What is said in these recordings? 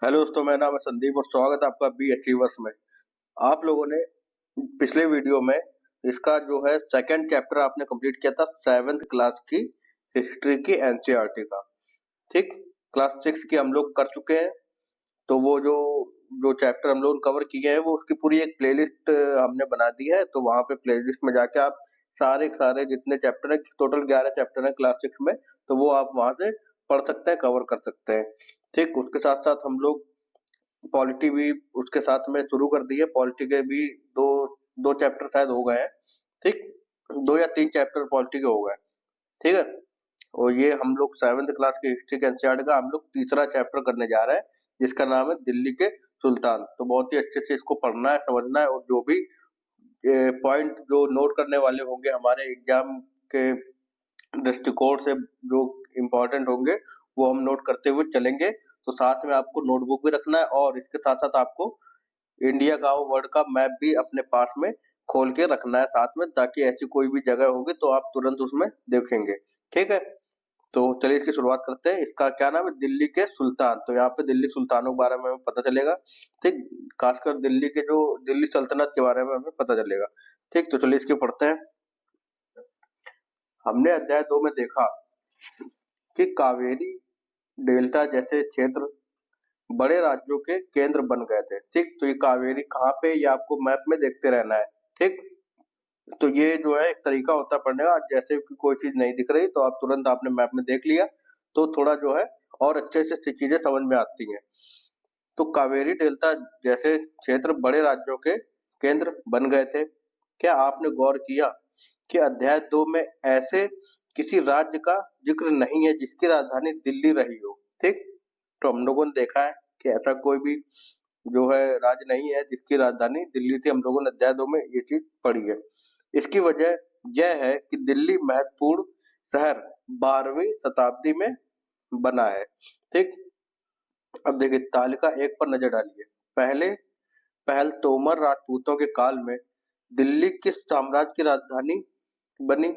Hello दोस्तों, मेरा नाम है संदीप और स्वागत है आपका बी अचीवर्स में। आप लोगों ने पिछले वीडियो में इसका जो है सेकंड चैप्टर आपने कंप्लीट किया था 7th क्लास की हिस्ट्री की एनसीईआरटी का। ठीक, क्लास 6 की हम लोग कर चुके हैं। तो वो जो जो चैप्टर हम लोग कवर किए हैं वो उसकी पूरी एक प्लेलिस्ट हमने बना दी है। तो वहाँ पे प्लेलिस्ट में जाके आप सारे के सारे जितने चैप्टर है, टोटल 11 चैप्टर है क्लास 6 में, तो वो आप वहाँ से पढ़ सकते हैं, कवर कर सकते हैं। ठीक, उसके साथ साथ हम लोग पॉलिटी भी उसके साथ में शुरू कर दी है। पॉलिटी के भी दो दो चैप्टर शायद हो गए हैं। ठीक, 2 या 3 चैप्टर पॉलिटी के हो गए। ठीक है, और ये हम लोग 7th क्लास के हिस्ट्री के एनसीईआरटी का हम लोग तीसरा चैप्टर करने जा रहे हैं, जिसका नाम है दिल्ली के सुल्तान। तो बहुत ही अच्छे से इसको पढ़ना है, समझना है, और जो भी पॉइंट जो नोट करने वाले होंगे हमारे एग्जाम के दृष्टिकोण से, जो इम्पोर्टेंट होंगे वो हम नोट करते हुए चलेंगे। तो साथ में आपको नोटबुक भी रखना है और इसके साथ साथ आपको इंडिया का और वर्ल्ड का मैप भी अपने पास में खोल के रखना है साथ में, ताकि ऐसी कोई भी जगह होगी तो आप तुरंत उसमें देखेंगे। ठीक है, तो चलिए इसकी शुरुआत करते हैं। इसका क्या नाम है? दिल्ली के सुल्तान। तो यहाँ पे दिल्ली सुल्तानों के बारे में हमें पता चलेगा। ठीक, खासकर दिल्ली के जो दिल्ली सल्तनत के बारे में हमें पता चलेगा। ठीक, तो चलिए इसके पढ़ते हैं। हमने अध्याय 2 में देखा कि कावेरी डेल्टा जैसे क्षेत्र बड़े राज्यों के केंद्र बन गए थे। ठीक, तो ये कावेरी कहाँ पे, ये आपको मैप में देखते रहना है। ठीक, तो ये जो है एक तरीका होता है पढ़ने का। जैसे कि कोई चीज नहीं दिख रही तो आप तुरंत आपने मैप में देख लिया, तो थोड़ा जो है और अच्छे से चीजें समझ में आती हैं। तो कावेरी डेल्टा जैसे क्षेत्र बड़े राज्यों के केंद्र बन गए थे। क्या आपने गौर किया कि अध्याय 2 में ऐसे किसी राज्य का जिक्र नहीं है जिसकी राजधानी दिल्ली रही हो? ठीक, तो हम लोगों ने देखा है कि ऐसा कोई भी जो है राज्य नहीं है जिसकी राजधानी दिल्ली थी। हम लोगों ने अध्याय 2 में ये चीज पढ़ी है। इसकी वजह यह है कि दिल्ली महत्वपूर्ण शहर 12वीं शताब्दी में बना है। ठीक, अब देखिए तालिका 1 पर नजर डालिए। पहले पहल तोमर राजपूतों के काल में दिल्ली किस साम्राज्य की राजधानी बनी?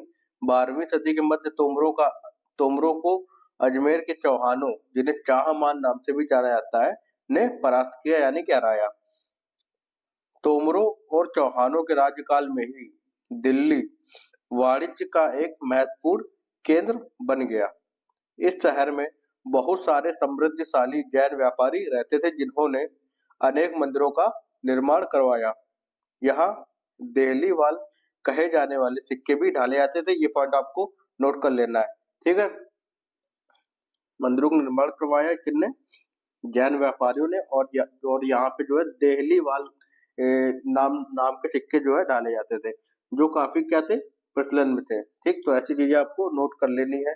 12वीं सदी के मध्य तोमरों को अजमेर के चौहानों, जिन्हें चाहमान नाम से भी जाना जाता है, ने परास्त किया यानी कि हराया। तोमरों और चौहानों के राज्यकाल में ही दिल्ली वाणिज्य का एक महत्वपूर्ण केंद्र बन गया। इस शहर में बहुत सारे समृद्धशाली जैन व्यापारी रहते थे जिन्होंने अनेक मंदिरों का निर्माण करवाया। यहाँ देहली वाल कहे जाने वाले सिक्के भी ढाले जाते थे। ये पॉइंट आपको नोट कर लेना है। ठीक है, मंदिरों का निर्माण करवाया किसने? जैन व्यापारियों ने। और यहाँ पे जो है देहली वाल नाम नाम के सिक्के जो है डाले जाते थे, जो काफी क्या थे, प्रचलन में थे। ठीक, तो ऐसी चीजें आपको नोट कर लेनी है।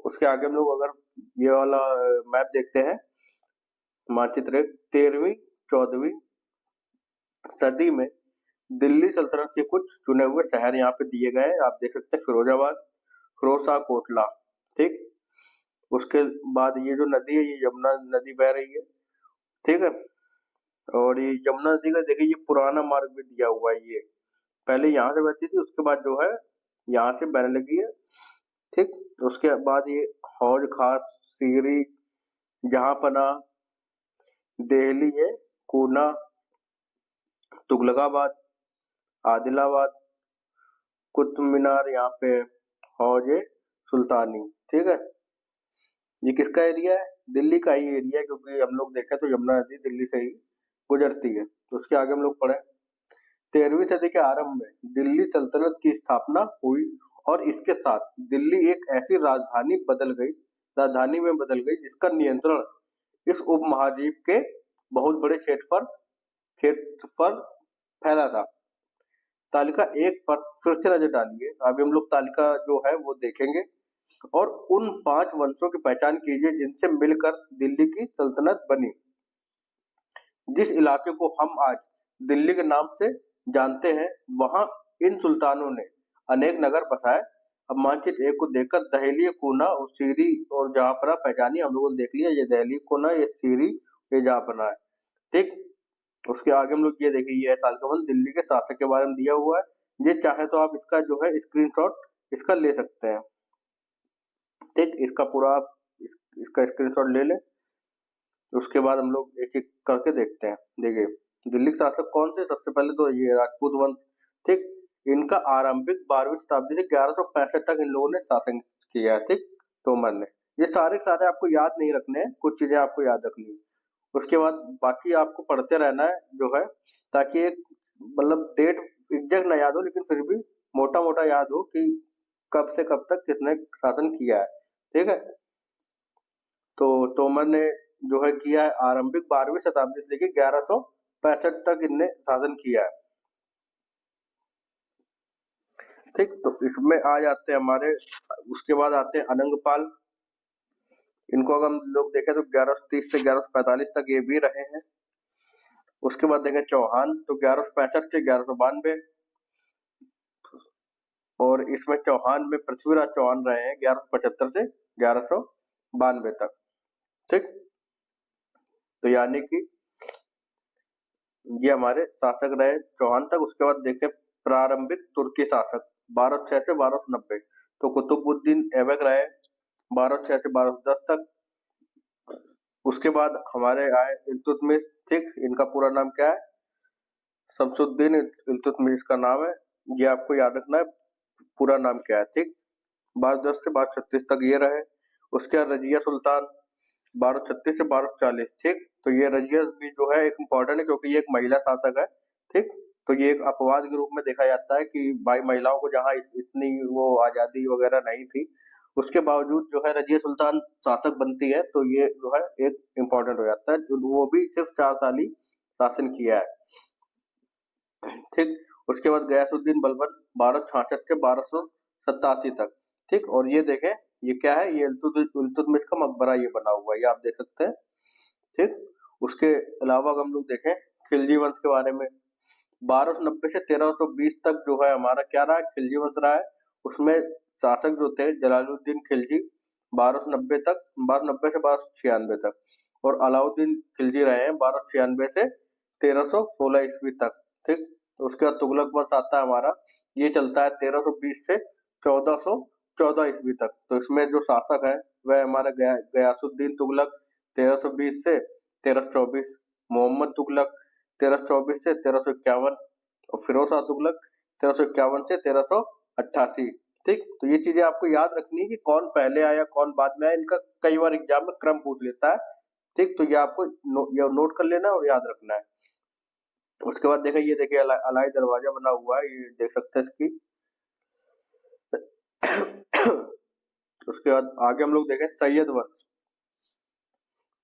उसके आगे हम लोग अगर ये वाला मैप देखते हैं, मानचित्र 13वीं 14वीं सदी में दिल्ली सल्तनत के कुछ चुने हुए शहर यहाँ पे दिए गए हैं। आप देख सकते हैं फिरोजाबाद, फिरोज शाह कोटला। ठीक, उसके बाद ये जो नदी है ये यमुना नदी बह रही है। ठीक है, और ये यमुना नदी का देखिए ये पुराना मार्ग भी दिया हुआ है। ये पहले यहाँ से बहती थी, उसके बाद जो है यहाँ से बहने लगी है। ठीक, उसके बाद ये हौज खास, सीरी, जहांपना, देहली है, पूना, तुगलकाबाद, आदिलाबाद, कुतुब मीनार, यहाँ पे हौज सुल्तानी। ठीक है, ये किसका एरिया है? दिल्ली का ही एरिया है, क्योंकि हम लोग देखें तो यमुना नदी दिल्ली से ही गुजरती है। तो उसके आगे हम लोग पढ़े 13वीं सदी के आरंभ में दिल्ली सल्तनत की स्थापना हुई और इसके साथ दिल्ली एक ऐसी राजधानी में बदल गई जिसका नियंत्रण इस उपमहाद्वीप के बहुत बड़े क्षेत्र पर फैला था। तालिका 1 पर फिर से नजर डालिए। अभी हम लोग तालिका जो है वो देखेंगे और उन 5 वंशों की पहचान कीजिए जिनसे मिलकर दिल्ली की सल्तनत बनी। जिस इलाके को हम आज दिल्ली के नाम से जानते हैं, वहां इन सुल्तानों ने अनेक नगर बसाए। अब मानचित्र 1 को देखकर दहली, पूना और सीरी और जहांपना पहचानिए। हम लोगों ने देख लिया, ये दहली, पूना, ये सीरी, ये जहांपना है। ठीक, उसके आगे हम लोग ये देखिए, ये है तालिकाबंद दिल्ली के शासक के बारे में दिया हुआ है। ये चाहे तो आप इसका जो है स्क्रीनशॉट इसका ले सकते हैं। ठीक, इसका पूरा इसका स्क्रीनशॉट ले लें। उसके बाद हम लोग एक एक करके देखते हैं। देखिए, दिल्ली के शासक कौन थे? सबसे पहले तो ये राजपूत वंश। ठीक, इनका आरंभिक 12वीं शताब्दी से 1165 तक इन लोगों ने शासन किया है। ठीक, तोमर ने। ये सारे के सारे आपको याद नहीं रखने हैं, कुछ चीजें आपको याद रखनी है। उसके बाद बाकी आपको पढ़ते रहना है जो है, ताकि एक मतलब डेट एग्जैक्ट ना याद हो, लेकिन फिर भी मोटा मोटा याद हो कि कब से कब तक किसने शासन किया है। ठीक है, तो तोमर ने जो है किया है आरंभिक 12वीं शताब्दी से लेकर 1165 तक इनने शासन किया है। ठीक, तो इसमें आ जाते हैं हमारे, उसके बाद आते हैं अनंगपाल। इनको अगर हम लोग देखें तो 1130 से 1145 तक ये भी रहे हैं। उसके बाद देखें चौहान, तो 1165 से 1192, और इसमें चौहान में पृथ्वीराज चौहान रहे हैं 1175 से 1192 तक। ठीक, तो यानी कि ये हमारे शासक रहे चौहान तक। उसके बाद देखें प्रारंभिक तुर्की शासक 1206 से 1290, तो कुतुबुद्दीन ऐबक रहे 1206 से 1210 तक। उसके बाद हमारे आए इल्तुतमिश। ठीक, इनका पूरा नाम क्या है? शमसुद्दीन इल्तुतमिश का नाम है, ये आपको याद रखना है पूरा नाम क्या है। ठीक, 1210 से 1236 तक ये रहे। उसके बाद रजिया सुल्तान 1236 से 1240। ठीक, तो ये रजिया भी जो है एक इम्पोर्टेंट है, क्योंकि ये एक महिला शासक है। ठीक, तो ये एक अपवाद के रूप में देखा जाता है कि भाई महिलाओं को जहाँ इतनी वो आजादी वगैरह नहीं थी, उसके बावजूद जो है रजिया सुल्तान शासक बनती है, तो ये जो है एक इम्पोर्टेंट हो जाता है। वो भी सिर्फ 4 साल ही शासन किया है। ठीक, उसके बाद गयासुद्दीन बलबन 1266 से 1287 तक। ठीक, और ये देखें ये क्या है? ये इल्तुतमिश का मकबरा ये बना हुआ है, ये आप देख सकते हैं। ठीक, उसके अलावा अगर हम लोग देखें खिलजी वंश के बारे में, 1290 से 1320 तक जो है हमारा क्या रहा है? खिलजी वंश रहा है। उसमें शासक जो थे जलालुद्दीन खिलजी 1290 तक, 1290 से 1296 तक, और अलाउद्दीन खिलजी रहे हैं 1296 से 1316 ईस्वी तक। ठीक, उसके बाद तुगलक वंश आता है हमारा, ये चलता है 1320 से 1414 ईस्वी तक। तो इसमें जो शासक है वह हमारा गयासुद्दीन तुगलक 1320 से 1324, मोहम्मद तुगलक 1324 से 1351, और फिरोज शाह तुगलक 1351 से 1388। ठीक, तो ये चीजें आपको याद रखनी है कि कौन पहले आया कौन बाद में आया, इनका कई बार एग्जाम में क्रम पूछ लेता है। ठीक, तो ये आपको ये नोट कर लेना और याद रखना है। उसके बाद देखिए, ये देखिए अलाई दरवाजा बना हुआ है, ये देख सकते हैं इसकी। उसके बाद आगे हम लोग देखें सैयद वंश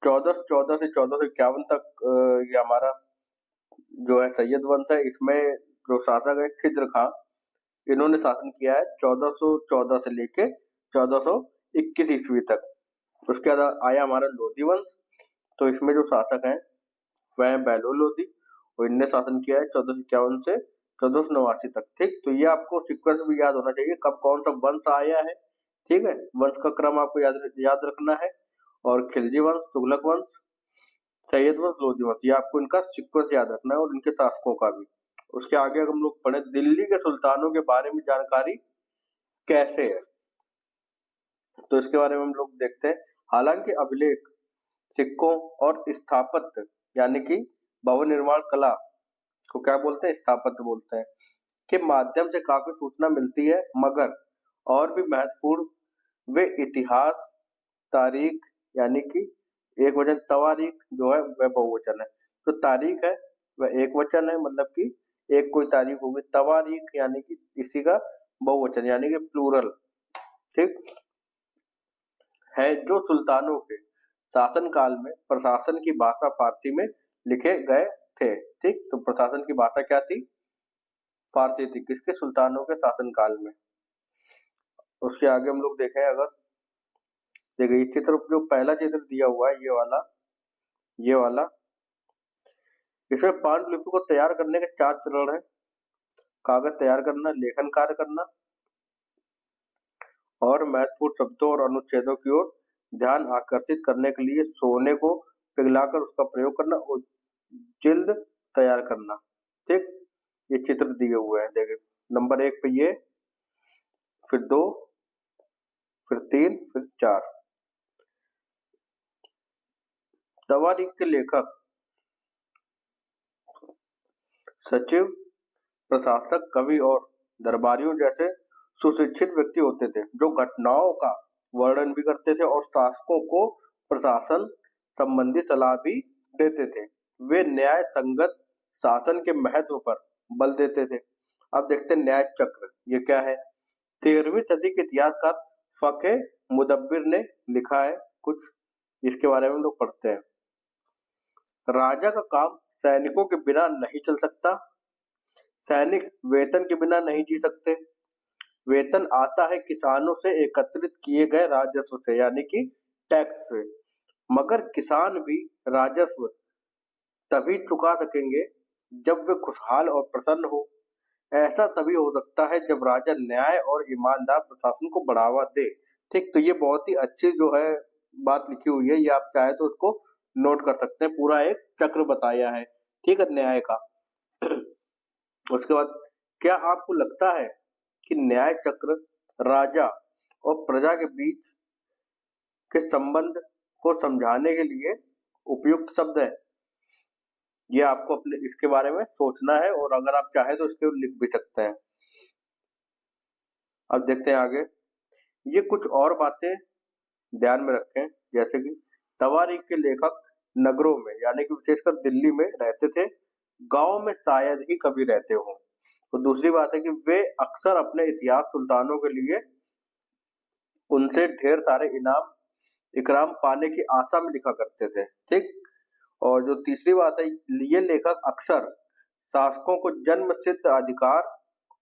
1414 से 1451 तक। ये हमारा जो है सैयद वंश है, इसमें जो शासक है खिज्र खां, इन्होंने शासन किया है 1414 से लेके 1421 ईस्वी तक। उसके बाद आया हमारा लोधी वंश, तो इसमें जो शासक हैं वह है बहलोल लोधी, और इनने शासन किया है 1451 से 1489 तक। ठीक, तो ये आपको सीक्वेंस भी याद होना चाहिए, कब कौन सा वंश आया है। ठीक है, वंश का क्रम आपको याद रखना है। और खिलजी वंश, तुगलक वंश, सैयद वंश, लोधी वंश, ये आपको इनका सीक्वेंस याद रखना है, और इनके शासकों का भी। उसके आगे अगर हम लोग पढ़े दिल्ली के सुल्तानों के बारे में जानकारी कैसे है, तो इसके बारे में हम लोग देखते हैं। हालांकि अभिलेख, सिक्कों और स्थापत्य यानी कि भवन निर्माण कला को क्या बोलते हैं? स्थापत्य बोलते हैं, के माध्यम से काफी सूचना मिलती है, मगर और भी महत्वपूर्ण वे इतिहास, तारीख यानी कि एक वचन, तवारीख जो है वह बहुवचन है। तो तारीख है वह एक वचन है, मतलब कि एक कोई तारीख होगी। तवारीख यानी कि इसी का बहुवचन यानी कि प्लूरल। ठीक है, जो सुल्तानों के शासन काल में प्रशासन की भाषा फारसी में लिखे गए थे। ठीक, तो प्रशासन की भाषा क्या थी? फारसी थी, किसके? सुल्तानों के शासन काल में। उसके आगे हम लोग देखें अगर, देखिए ये चित्र जो पहला चित्र दिया हुआ है ये वाला, इसमें पांडुलिपि को तैयार करने के 4 चरण है। कागज तैयार करना, लेखन कार्य करना, और महत्वपूर्ण शब्दों और अनुच्छेदों की ओर ध्यान आकर्षित करने के लिए सोने को पिघलाकर उसका प्रयोग करना, और जिल्द तैयार करना। ठीक, ये चित्र दिए हुए हैं, देखिए नंबर 1 पे ये, फिर 2, फिर 3, फिर 4। तवारीख के लेखक सचिव, प्रशासक, कवि और दरबारियों जैसे सुशिक्षित व्यक्ति होते थे, जो घटनाओं का वर्णन भी करते थे और शासकों को प्रशासन संबंधी सलाह भी देते थे। वे न्याय संगत शासन के महत्व पर बल देते थे। अब देखते हैं न्याय चक्र, ये क्या है। 13वीं सदी के इतिहासकार फके मुदब्बिर ने लिखा है कुछ, इसके बारे में लोग पढ़ते हैं। राजा का काम सैनिकों के बिना नहीं चल सकता, सैनिक वेतन के बिना नहीं जी सकते। वेतन आता है किसानों से एकत्रित किए गए राजस्व से, यानी कि टैक्स से। मगर किसान भी राजस्व तभी चुका सकेंगे जब वे खुशहाल और प्रसन्न हो। ऐसा तभी हो सकता है जब राजा न्याय और ईमानदार प्रशासन को बढ़ावा दे। ठीक, तो ये बहुत ही अच्छी जो है बात लिखी हुई है, ये आप चाहे तो उसको नोट कर सकते हैं। पूरा एक चक्र बताया है, ठीक है, न्याय का। उसके बाद क्या आपको लगता है कि न्याय चक्र राजा और प्रजा के बीच के संबंध को समझाने के लिए उपयुक्त शब्द है? ये आपको अपने इसके बारे में सोचना है, और अगर आप चाहें तो इसके लिख भी सकते हैं। अब देखते हैं आगे। ये कुछ और बातें ध्यान में रखें, जैसे कि तवारीख के लेखक नगरों में, यानी कि विशेषकर दिल्ली में रहते थे, गांव में शायद ही कभी रहते हों। तो दूसरी बात है कि वे अक्सर अपने इतिहास सुल्तानों के लिए उनसे ढेर सारे इनाम इकराम पाने की आशा में लिखा करते थे। ठीक, और जो तीसरी बात है, ये लेखक अक्सर शासकों को जन्म सिद्ध अधिकार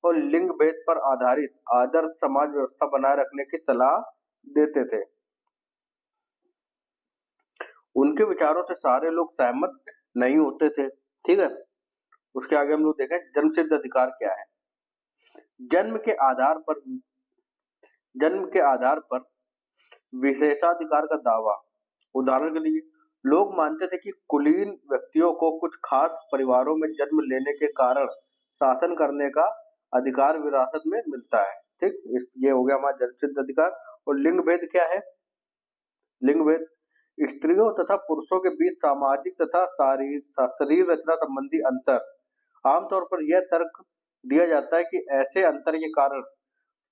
और लिंग भेद पर आधारित आदर्श समाज व्यवस्था बनाए रखने की सलाह देते थे। उनके विचारों से सारे लोग सहमत नहीं होते थे। ठीक है, उसके आगे हम लोग देखें जन्म सिद्ध अधिकार क्या है। जन्म के आधार पर विशेषाधिकार का दावा। उदाहरण के लिए लोग मानते थे कि कुलीन व्यक्तियों को कुछ खास परिवारों में जन्म लेने के कारण शासन करने का अधिकार विरासत में मिलता है। ठीक, ये हो गया हमारा जन्म सिद्ध अधिकार। और लिंग भेद क्या है? लिंग भेद स्त्रियों तथा पुरुषों के बीच सामाजिक तथा शरीर रचना संबंधी अंतर। आमतौर पर यह तर्क दिया जाता है कि ऐसे अंतर के कारण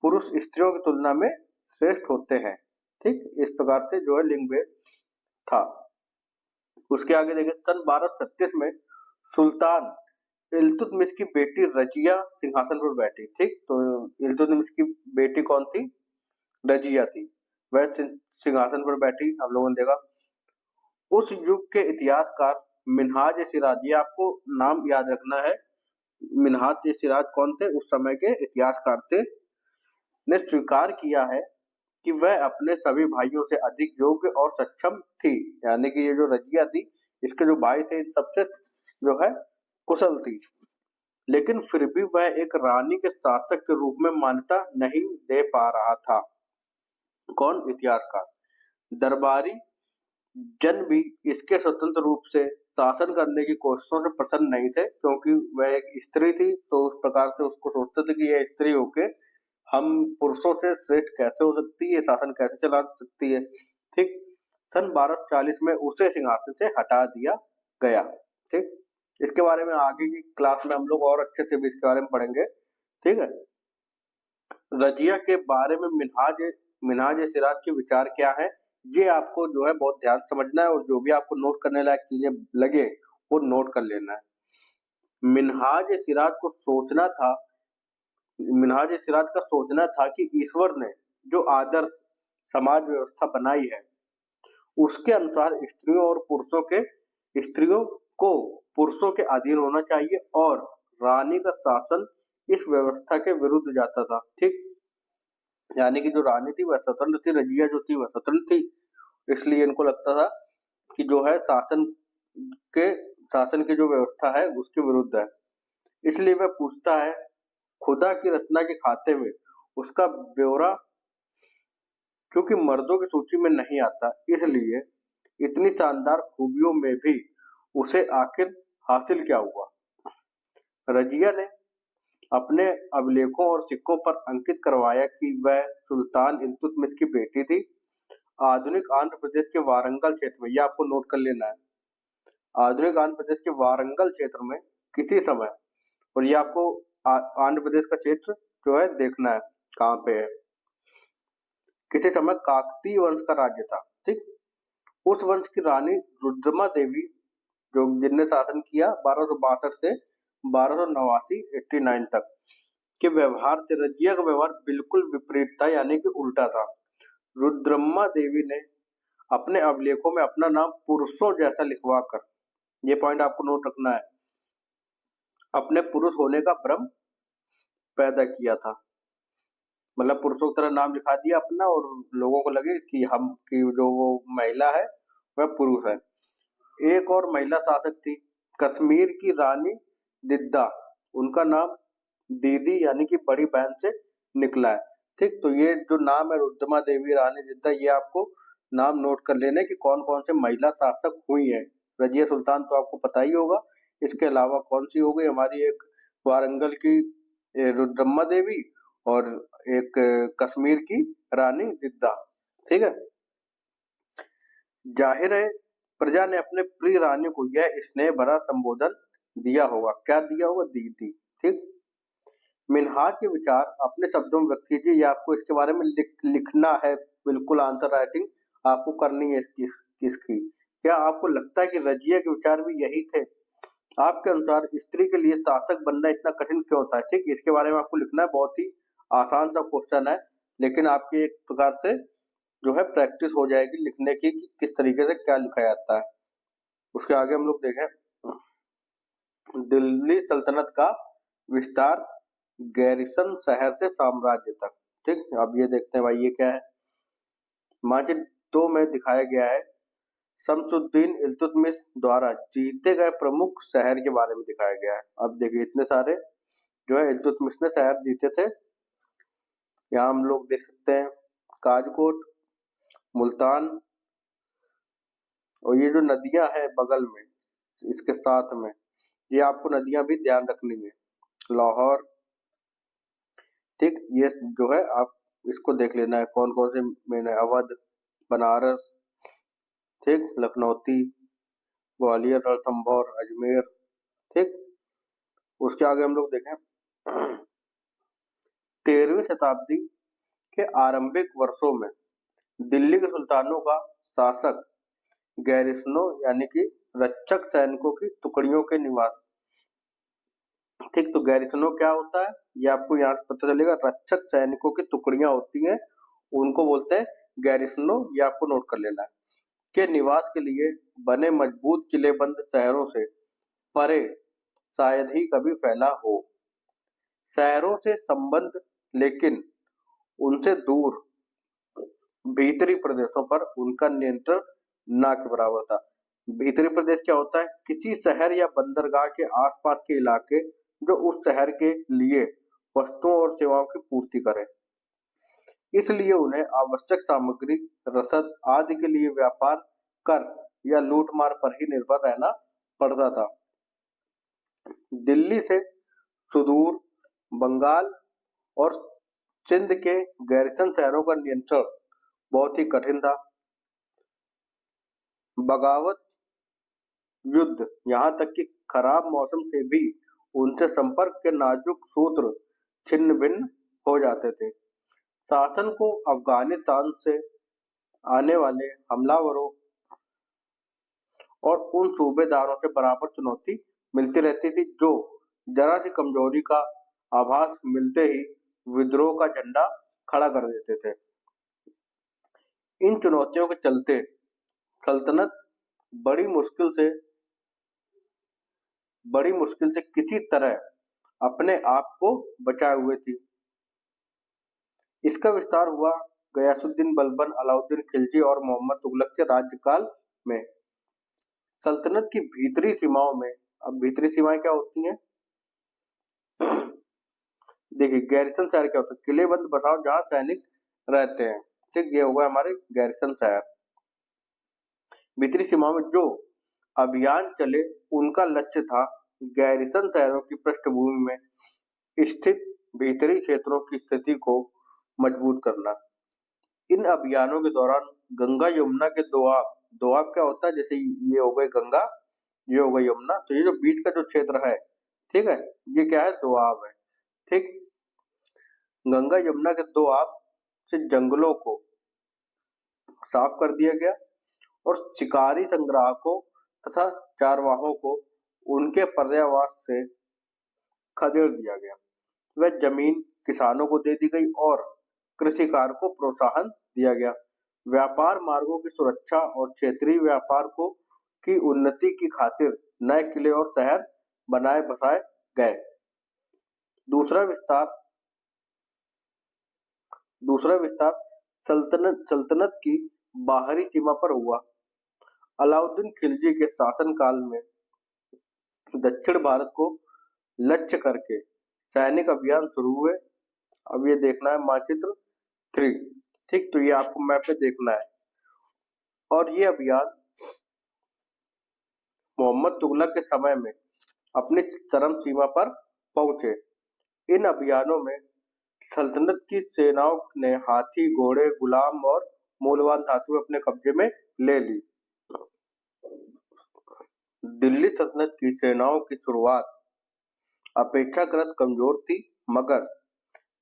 पुरुष स्त्रियों की तुलना में श्रेष्ठ होते हैं। ठीक, इस प्रकार से जो है लिंग भेद था। उसके आगे देखें, सन 1236 में सुल्तान इल्तुतमिश की बेटी रजिया सिंहासन पर बैठी। ठीक, तो इल्तुतमिश की बेटी कौन थी? रजिया थी। वह सिंहासन पर बैठी, हम लोगों ने देखा। उस युग के इतिहासकार मिन्हाज सिराज, ये आपको नाम याद रखना है, मिन्हाज सिराज कौन थे? उस समय के इतिहासकार थे। ने स्वीकार किया है कि वह अपने सभी भाइयों से अधिक योग्य और सक्षम थी, यानी कि ये जो रजिया थी, इसके जो भाई थे इन सबसे जो है कुशल थी। लेकिन फिर भी वह एक रानी के शासक के रूप में मान्यता नहीं दे पा रहा था। कौन? इतिहासकार। दरबारी जन भी इसके स्वतंत्र रूप से शासन करने की कोशिशों से प्रसन्न नहीं थे, क्योंकि वह एक स्त्री थी, तो उस प्रकार से उसको सोचते थे कि यह स्त्री होके हम पुरुषों से श्रेष्ठ कैसे हो सकती है, शासन कैसे चला सकती है। ठीक, सन 1240 में उसे सिंहासन से हटा दिया गया। ठीक, इसके बारे में आगे की क्लास में हम लोग और अच्छे से भी इसके बारे में पढ़ेंगे। ठीक है, रजिया के बारे में मिन्हाज सिराज के विचार क्या है, ये आपको जो है बहुत ध्यान समझना है, और जो भी आपको नोट करने लायक चीजें लगे वो नोट कर लेना है। मिन्हाज सिराज का सोचना था कि ईश्वर ने जो आदर्श समाज व्यवस्था बनाई है, उसके अनुसार स्त्रियों को पुरुषों के अधीन होना चाहिए, और रानी का शासन इस व्यवस्था के विरुद्ध जाता था। ठीक, यानी कि जो रानी थी वह स्वतंत्र थी, रजिया जो थी वह स्वतंत्र थी, इसलिए इनको लगता था कि जो है शासन की जो व्यवस्था है उसके विरुद्ध है। इसलिए वह पूछता है, खुदा की रचना के खाते में उसका ब्यौरा क्योंकि मर्दों की सूची में नहीं आता, इसलिए इतनी शानदार खूबियों में भी उसे आखिर हासिल क्या हुआ? रजिया ने अपने अभिलेखों और सिक्कों पर अंकित करवाया कि वह सुल्तान इल्तुतमिश की बेटी थी। आधुनिक आंध्र प्रदेश के वारंगल क्षेत्र में, ये आपको नोट कर लेना है, आधुनिक आंध्र प्रदेश के वारंगल क्षेत्र में किसी समय, और ये आपको आंध्र प्रदेश का क्षेत्र जो है देखना है कहाँ पे है, किसी समय काकतीय वंश का राज्य था। ठीक, उस वंश की रानी रुद्रमा देवी जो जिनने शासन किया 1262 से 1289 89 तक, के व्यवहार से रजिया का व्यवहार बिल्कुल विपरीत था, यानी कि उल्टा था। रुद्रम्मा देवी ने अपने अभिलेखों में अपना नाम पुरुषों जैसा लिखवा कर, ये पॉइंट आपको नोट रखना है, अपने पुरुष होने का भ्रम पैदा किया था। मतलब पुरुषों की तरह नाम लिखा दिया अपना, और लोगों को लगे कि जो वो महिला है वह पुरुष है। एक और महिला शासक थी कश्मीर की रानी दिद्दा, उनका नाम दीदी यानी कि बड़ी बहन से निकला है। ठीक, तो ये जो नाम है रुद्रमा देवी रानी दिद्दा, ये आपको नाम नोट कर लेने कि कौन कौन से महिला शासक हुई है। रजिया सुल्तान तो आपको पता ही होगा, इसके अलावा कौन सी हो गई हमारी, एक वारंगल की रुद्रम्मा देवी और एक कश्मीर की रानी दिद्दा। ठीक है, जाहिर है प्रजा ने अपने प्रिय रानी को यह स्नेह भरा संबोधन दिया होगा, क्या दिया होगा, दीदी। ठीक, मिन्हाज के विचार अपने शब्दों में व्यक्त कीजिए, ये आपको इसके बारे में लिखना है, बिल्कुल आंसर राइटिंग आपको करनी है इसकी। क्या आपको लगता है कि रजिया के विचार भी यही थे? आपके अनुसार स्त्री के लिए शासक बनना इतना कठिन क्यों होता है? ठीक, इसके बारे में आपको लिखना है, बहुत ही आसान सा क्वेश्चन है, लेकिन आपकी एक प्रकार से जो है प्रैक्टिस हो जाएगी लिखने की कि किस तरीके से क्या लिखा जाता है। उसके आगे हम लोग देखें, दिल्ली सल्तनत का विस्तार गैरिसन शहर से साम्राज्य तक। ठीक, अब ये देखते हैं भाई ये क्या है। माजिद 2 में दिखाया गया है शमसुद्दीन इल्तुतमिश द्वारा जीते गए प्रमुख शहर के बारे में दिखाया गया है। अब देखिए इतने सारे जो है इल्तुतमिश ने शहर जीते थे, यहाँ हम लोग देख सकते हैं काजकोट, मुल्तान, और ये जो नदियां हैं बगल में इसके साथ में, ये आपको नदियां भी ध्यान रखनी है, लाहौर। ठीक, ये जो है आप इसको देख लेना है कौन कौन से मैंने, अवध, बनारस, ठीक, लखनौती, ग्वालियर, रणथंभौर, अजमेर। ठीक, उसके आगे हम लोग देखें 13वीं शताब्दी के आरंभिक वर्षों में दिल्ली के सुल्तानों का शासक गैरिसनों यानी कि रक्षक सैनिकों की टुकड़ियों के निवास। ठीक, तो गैरिसनों क्या होता है ये आपको यहाँ से पता चलेगा, रक्षक सैनिकों की टुकड़ियां होती हैं, उनको बोलते हैं गैरिसनों, ये आपको नोट कर लेना है, के निवास के लिए बने मजबूत किलेबंद शहरों से परे शायद ही कभी फैला हो। शहरों से संबंध लेकिन उनसे दूर भीतरी प्रदेशों पर उनका नियंत्रण ना के बराबर था। भीतरी प्रदेश क्या होता है? किसी शहर या बंदरगाह के आसपास के इलाके जो उस शहर के लिए वस्तुओं और सेवाओं की पूर्ति करें, इसलिए उन्हें आवश्यक सामग्री, रसद आदि के लिए व्यापार कर या लूटमार पर ही निर्भर रहना पड़ता था। दिल्ली से सुदूर बंगाल और सिंध के गैरिसन शहरों का नियंत्रण बहुत ही कठिन था। बगावत, युद्ध, यहाँ तक कि खराब मौसम से भी उनसे संपर्क के नाजुक सूत्र छिन्न भिन्न हो जाते थे। शासन को अफगानिस्तान से आने वाले हमलावरों और उन सूबेदारों से बराबर चुनौती मिलती रहती थी, जो जरा सी कमजोरी का आभास मिलते ही विद्रोह का झंडा खड़ा कर देते थे। इन चुनौतियों के चलते सल्तनत बड़ी मुश्किल से किसी तरह अपने आप को बचाए हुए थी। इसका विस्तार हुआ गयासुद्दीन बलबन, अलाउद्दीन खिलजी और मोहम्मद तुगलक के राज्यकाल में। सल्तनत की भीतरी सीमाओं में, अब भीतरी सीमाएं क्या होती हैं? देखिए गैरिसन शहर क्या होता है? किलेबंद बसाव जहां सैनिक रहते हैं। ठीक, ये होगा हमारे गैरिसन शहर। भीतरी सीमाओं में जो अभियान चले उनका लक्ष्य था गैरिसन शहरों की पृष्ठभूमि में स्थित भीतरी क्षेत्रों की स्थिति को मजबूत करना। इन अभियानों के दौरान गंगा यमुना के दोआब, दोआब क्या होता है, जैसे ये हो गई गंगा, ये हो गई यमुना, तो ये जो बीच का जो क्षेत्र है, ठीक है, ये क्या है, दोआब है। ठीक, गंगा यमुना के दोआब से जंगलों को साफ कर दिया गया और शिकारी संग्राहकों तथा चारवाहों को उनके पर्यावास से खदेड़ दिया गया। वह जमीन किसानों को दे दी गई और कृषि कार्य को प्रोत्साहन दिया गया। व्यापार मार्गों की सुरक्षा और क्षेत्रीय व्यापार को की उन्नति की खातिर नए किले और शहर बनाए बसाए गए। दूसरा विस्तार दूसरा विस्तार सल्तनत की बाहरी सीमा पर हुआ। अलाउद्दीन खिलजी के शासनकाल में दक्षिण भारत को लक्ष्य करके सैनिक अभियान शुरू हुए। अब ये देखना है मानचित्र 3। ठीक, तो ये आपको मैप में देखना है। और ये अभियान मोहम्मद तुगलक के समय में अपनी चरम सीमा पर पहुंचे। इन अभियानों में सल्तनत की सेनाओं ने हाथी, घोड़े, गुलाम और मूल्यवान धातुएं अपने कब्जे में ले ली। दिल्ली सल्तनत की सेनाओं की शुरुआत अपेक्षाकृत कमजोर थी, मगर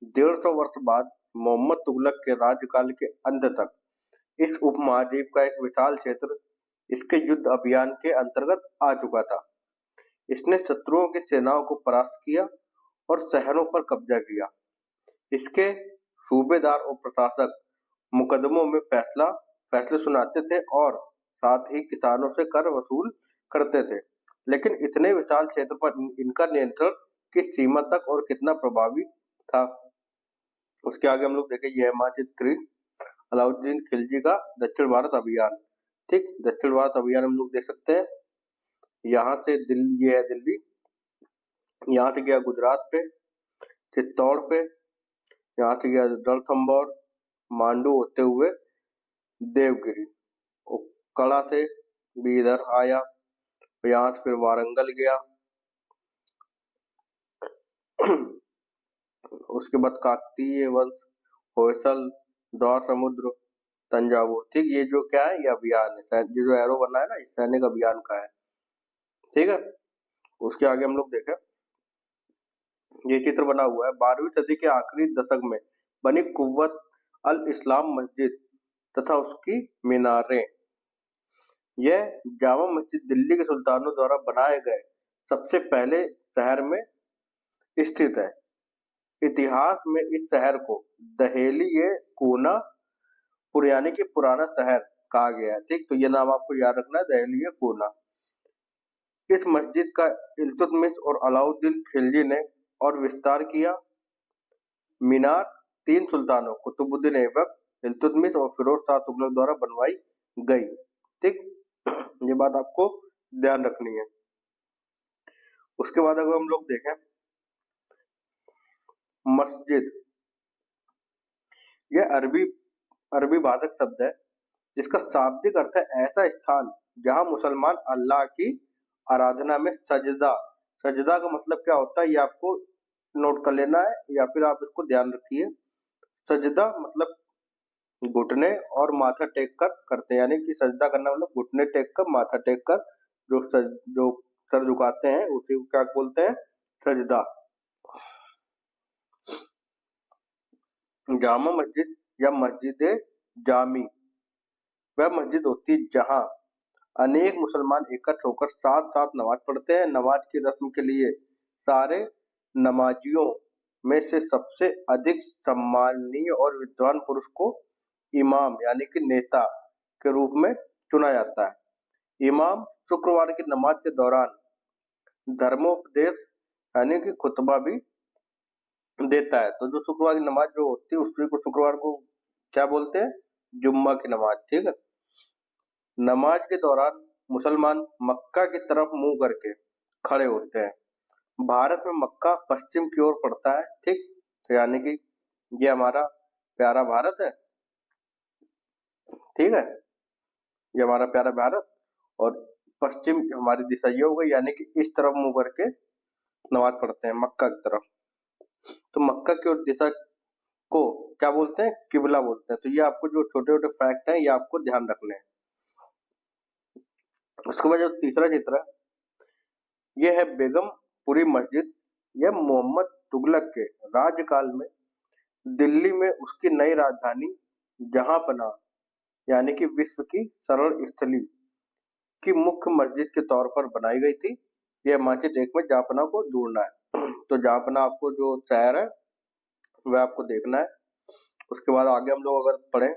150 वर्ष बाद मोहम्मद तुगलक के राज्यकाल के अंत तक इस उपमहाद्वीप का एक विशाल क्षेत्र इसके युद्ध अभियान के अंतर्गत आ चुका था। इसने शत्रुओं की सेनाओं को परास्त किया और शहरों पर कब्जा किया। इसके सूबेदार और प्रशासक मुकदमों में फैसले सुनाते थे और साथ ही किसानों से कर वसूल करते थे। लेकिन इतने विशाल क्षेत्र पर इनका नियंत्रण किस सीमा तक और कितना प्रभावी था, उसके आगे हम लोग देखें। यह मानचित्र अलाउद्दीन खिलजी का दक्षिण भारत अभियान। ठीक, दक्षिण भारत अभियान हम लोग देख सकते हैं। यहाँ से दिल्ली, ये है दिल्ली, यहाँ से गया गुजरात पे, चित्तौड़ पे, यहाँ से गया रणथंभौर, मांडू होते हुए देवगिरी, और कड़ा से भी इधर आया, यहाँ से फिर वारंगल गया, उसके बाद काकतीय वंश, होयसल, द्वार समुद्र, तंजावुर। ठीक, ये जो क्या है, ये अभियान है, ये जो एरो बना है ना, सैनिक अभियान का है। ठीक है, उसके आगे हम लोग देखें। ये चित्र बना हुआ है 12वीं सदी के आखिरी दशक में बनी कुव्वत अल इस्लाम मस्जिद तथा उसकी मीनारें। यह जामा मस्जिद दिल्ली के सुल्तानों द्वारा बनाए गए सबसे पहले शहर में स्थित है। इतिहास में इस शहर को दहेलिये कूना यानी कि पुराना शहर कहा गया है। ठीक, तो ये नाम आपको याद रखना है, दहेलिये कूना। इस मस्जिद का इल्तुतमिश और अलाउद्दीन खिलजी ने और विस्तार किया। मीनार 3 सुल्तानों कुतुबुद्दीन ऐबक, इल्तुतमिश और फिरोज शाह तुगलक द्वारा बनवाई गई। ठीक, ये बात आपको ध्यान रखनी है। उसके बाद अगर हम लोग देखें मस्जिद, यह अरबी वाचक शब्द है जिसका शाब्दिक अर्थ है ऐसा स्थान जहां मुसलमान अल्लाह की आराधना में सजदा। सजदा का मतलब क्या होता है, ये आपको नोट कर लेना है या फिर आप इसको ध्यान रखिए। सजदा मतलब घुटने और माथा टेक कर करते हैं, यानी कि सजदा करना मतलब घुटने टेक कर, माथा टेक कर जो सर झुकाते हैं उसी को क्या बोलते हैं, सजदा। जामा मस्जिद या मस्जिद जामी वह मस्जिद होती है जहां अनेक मुसलमान एकत्र होकर साथ साथ नमाज पढ़ते हैं। नमाज की रस्म के लिए सारे नमाजियों में से सबसे अधिक सम्माननीय और विद्वान पुरुष को इमाम यानी कि नेता के रूप में चुना जाता है। इमाम शुक्रवार की नमाज के दौरान धर्मोपदेश यानी कि खुतबा भी देता है। तो जो शुक्रवार की नमाज जो होती है उसको शुक्रवार को क्या बोलते हैं, जुम्मा की नमाज। ठीक है, नमाज के दौरान मुसलमान मक्का की तरफ मुंह करके खड़े होते हैं। भारत में मक्का पश्चिम की ओर पड़ता है। ठीक, यानी कि ये हमारा प्यारा भारत है। ठीक है, ये हमारा प्यारा भारत और पश्चिम हमारी दिशा ये हो गई, यानी कि इस तरफ मुंह करके नमाज पढ़ते हैं मक्का की तरफ। तो मक्का की ओर दिशा को क्या बोलते हैं, किबला बोलते हैं। तो ये आपको जो छोटे छोटे फैक्ट हैं ये आपको ध्यान रखने हैं। उसके बाद जो तीसरा चित्र है ये है बेगमपुरी मस्जिद। यह मोहम्मद तुगलक के राज्यकाल में दिल्ली में उसकी नई राजधानी जहांपना यानी कि विश्व की शरण स्थली की मुख्य मस्जिद के तौर पर बनाई गई थी। यह मानचित्र 1 में जहांपना को ढूंढना है। तो जहांपना आपको जो शहर है वह आपको देखना है। उसके बाद आगे हम लोग अगर पढ़ें,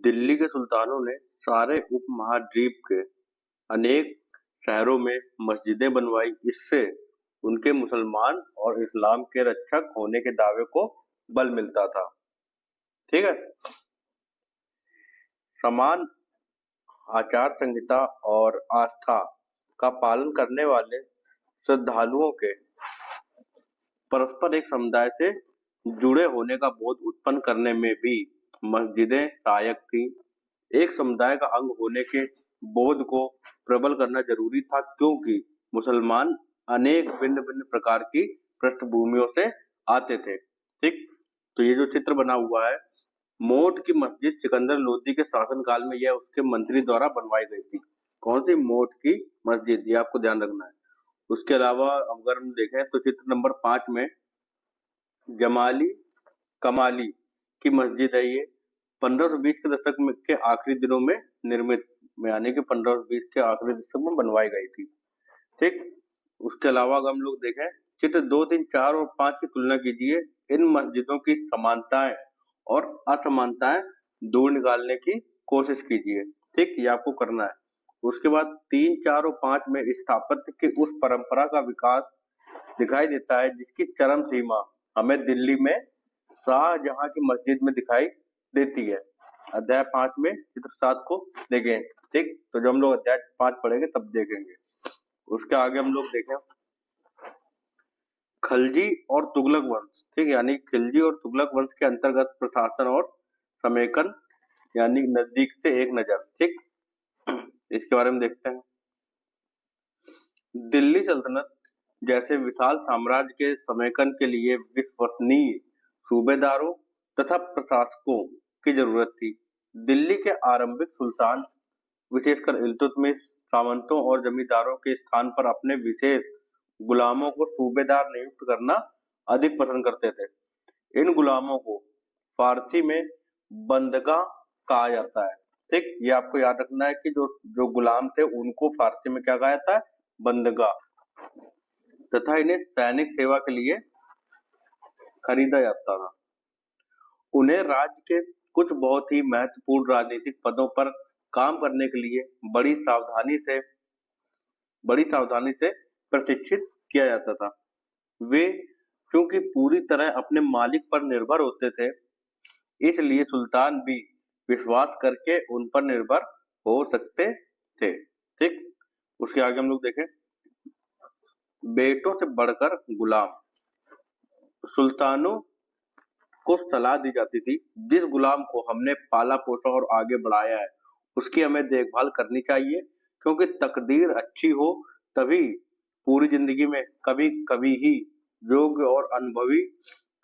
दिल्ली के सुल्तानों ने सारे उपमहाद्वीप के अनेक शहरों में मस्जिदें बनवाई। इससे उनके मुसलमान और इस्लाम के रक्षक होने के दावे को बल मिलता था। ठीक है। समान आचार संहिता और आस्था का पालन करने वाले श्रद्धालुओं के परस्पर एक समुदाय से जुड़े होने का बोध उत्पन्न करने में भी मस्जिदें सहायक थी। एक समुदाय का अंग होने के बोध को प्रबल करना जरूरी था, क्योंकि मुसलमान अनेक भिन्न भिन्न प्रकार की पृष्ठभूमियों से आते थे। ठीक। तो ये जो चित्र बना हुआ है, मोट की मस्जिद सिकंदर लोदी के शासनकाल में यह उसके मंत्री द्वारा बनवाई गई थी। कौन सी? मोट की मस्जिद, ये आपको ध्यान रखना है। उसके अलावा अगर हम देखें तो चित्र नंबर 5 में जमाली कमाली की मस्जिद है। ये 1520 के दशक के आखिरी दिनों में निर्मित, यानी कि 1520 के आखिरी दशक में बनवाई गई थी। ठीक। उसके अलावा अगर हम लोग देखें चित्र 2, 3, 4 और 5 की तुलना कीजिए। इन मस्जिदों की समानताएं और असमानताएं दूर निकालने की कोशिश कीजिए। ठीक, ये आपको करना है। उसके बाद 3, 4 और 5 में स्थापत्य की उस परंपरा का विकास दिखाई देता है जिसकी चरम सीमा हमें दिल्ली में शाहजहां की मस्जिद में दिखाई देती है। अध्याय 5 में चित्र 7 को देखें। ठीक, तो जब हम लोग अध्याय 5 पढ़ेंगे तब देखेंगे। उसके आगे हम लोग देखें खलजी और तुगलक वंश। ठीक, यानी खिलजी और तुगलक वंश के अंतर्गत प्रशासन और समेकन, यानी नजदीक से एक नजर। ठीक, इसके बारे में देखते हैं। दिल्ली सल्तनत जैसे विशाल साम्राज्य के समेकन के लिए विश्वसनीय सूबेदारों तथा प्रशासकों की जरूरत थी। दिल्ली के आरंभिक सुल्तान विशेषकर इल्तुतमिश सामंतों और जमींदारों के स्थान पर अपने विशेष गुलामों को सूबेदार नियुक्त करना अधिक पसंद करते थे। इन गुलामों को फारसी में बंदगा कहा जाता है। ठीक, ये आपको याद रखना है कि जो जो गुलाम थे उनको फारसी में क्या कहा जाता है? बंदगा। तथा इन्हें सैनिक सेवा के लिए खरीदा जाता था। उन्हें राज्य के कुछ बहुत ही महत्वपूर्ण राजनीतिक पदों पर काम करने के लिए बड़ी सावधानी से प्रशिक्षित किया जाता था। वे क्योंकि पूरी तरह अपने मालिक पर निर्भर होते थे, इसलिए सुल्तान भी विश्वास करके उन पर निर्भर हो सकते थे। ठीक, उसके आगे हम लोग देखें बेटों से बढ़कर गुलाम। सुल्तानों को सलाह दी जाती थी, जिस गुलाम को हमने पाला पोसा और आगे बढ़ाया है उसकी हमें देखभाल करनी चाहिए, क्योंकि तकदीर अच्छी हो तभी पूरी जिंदगी में कभी कभी ही योग्य और अनुभवी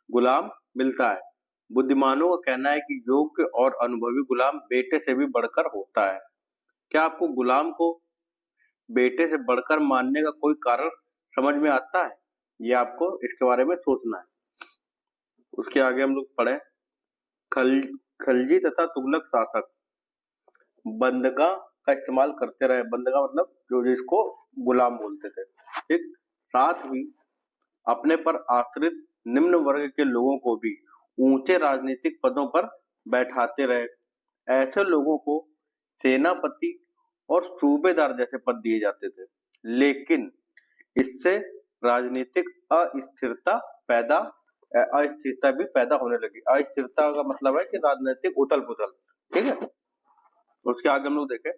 गुलाम मिलता है। बुद्धिमानों का कहना है कि योग्य और अनुभवी गुलाम बेटे से भी बढ़कर होता है। क्या आपको गुलाम को बेटे से बढ़कर मानने का कोई कारण समझ में आता है? ये आपको इसके बारे में सोचना है। उसके आगे हम लोग पढ़े खलजी तथा तुगलक शासक बंदगा का इस्तेमाल करते रहे। बंदगा मतलब जो जिसको गुलाम बोलते थे। ठीक, साथ ही अपने पर आश्रित निम्न वर्ग के लोगों को भी ऊंचे राजनीतिक पदों पर बैठाते रहे। ऐसे लोगों को सेनापति और सूबेदार जैसे पद दिए जाते थे, लेकिन इससे राजनीतिक अस्थिरता भी पैदा होने लगी। अस्थिरता का मतलब है कि राजनीतिक उथल पुथल। ठीक है। उसके आगे हम लोग देखें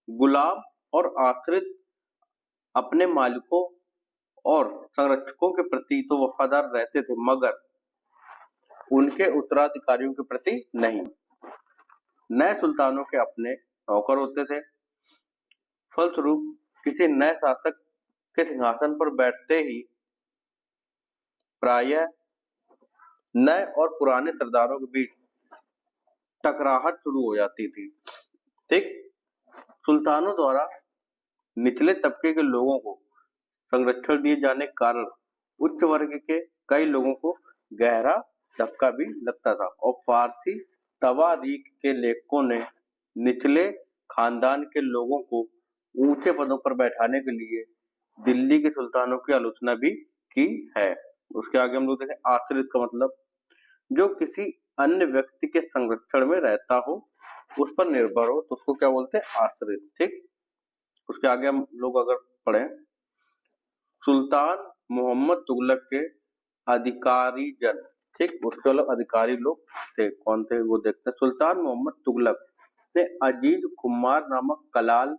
गुलाम और आश्रित अपने मालिकों और संरक्षकों के प्रति तो वफादार रहते थे, मगर उनके उत्तराधिकारियों के प्रति नहीं। नए सुल्तानों के अपने नौकर होते थे। फलस्वरूप किसी नए शासक के सिंहासन पर बैठते ही प्रायः नए और पुराने सरदारों के बीच टकराहट शुरू हो जाती थी। ठीक, सुल्तानों द्वारा निचले तबके के लोगों को संरक्षण दिए जाने के कारण उच्च वर्ग के कई लोगों को गहरा धक्का भी लगता था और फारसी तवारीख के लेखकों ने निचले खानदान के लोगों को ऊंचे पदों पर बैठाने के लिए दिल्ली के सुल्तानों की आलोचना भी की है। उसके आगे हम लोग देखें आश्रित का मतलब जो किसी अन्य व्यक्ति के संरक्षण में रहता हो, उस पर निर्भर हो, तो उसको क्या बोलते हैं? आश्रित। ठीक, उसके आगे हम लोग अगर पढ़ें सुल्तान मोहम्मद तुगलक के अधिकारी जन, ठीक, उसके अलग अधिकारी लोग थे, कौन थे वो देखते हैं। सुल्तान मोहम्मद तुगलक ने अजीज कुमार नामक कलाल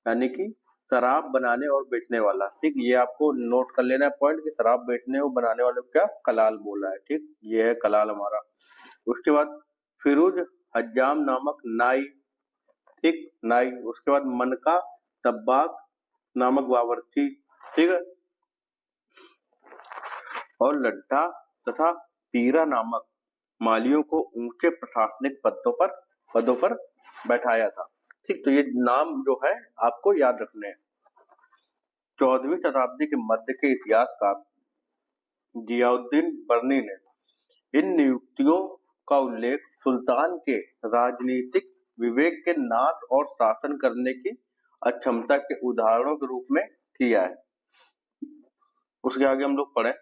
यानी कि शराब बनाने और बेचने वाला, ठीक, ये आपको नोट कर लेना है पॉइंट कि शराब बेचने और बनाने वाले को क्या कलाल बोला है। ठीक, ये है कलाल हमारा। उसके बाद फिरोज हज्जाम नामक नाई, ठीक, नाई। उसके बाद मनका तब्बाक नामक बावर्ची, ठीक है, और लड्ढा तथा पीरा नामक मालियों को ऊंचे प्रशासनिक पदों पर बैठाया था। ठीक, तो ये नाम जो है आपको याद रखने हैं। 14वीं शताब्दी के मध्य के इतिहासकार जियाउद्दीन बर्नी ने इन नियुक्तियों का उल्लेख सुल्तान के राजनीतिक विवेक के नाश और शासन करने की अक्षमता के उदाहरणों के रूप में किया है। उसके आगे हम लोग पढ़ें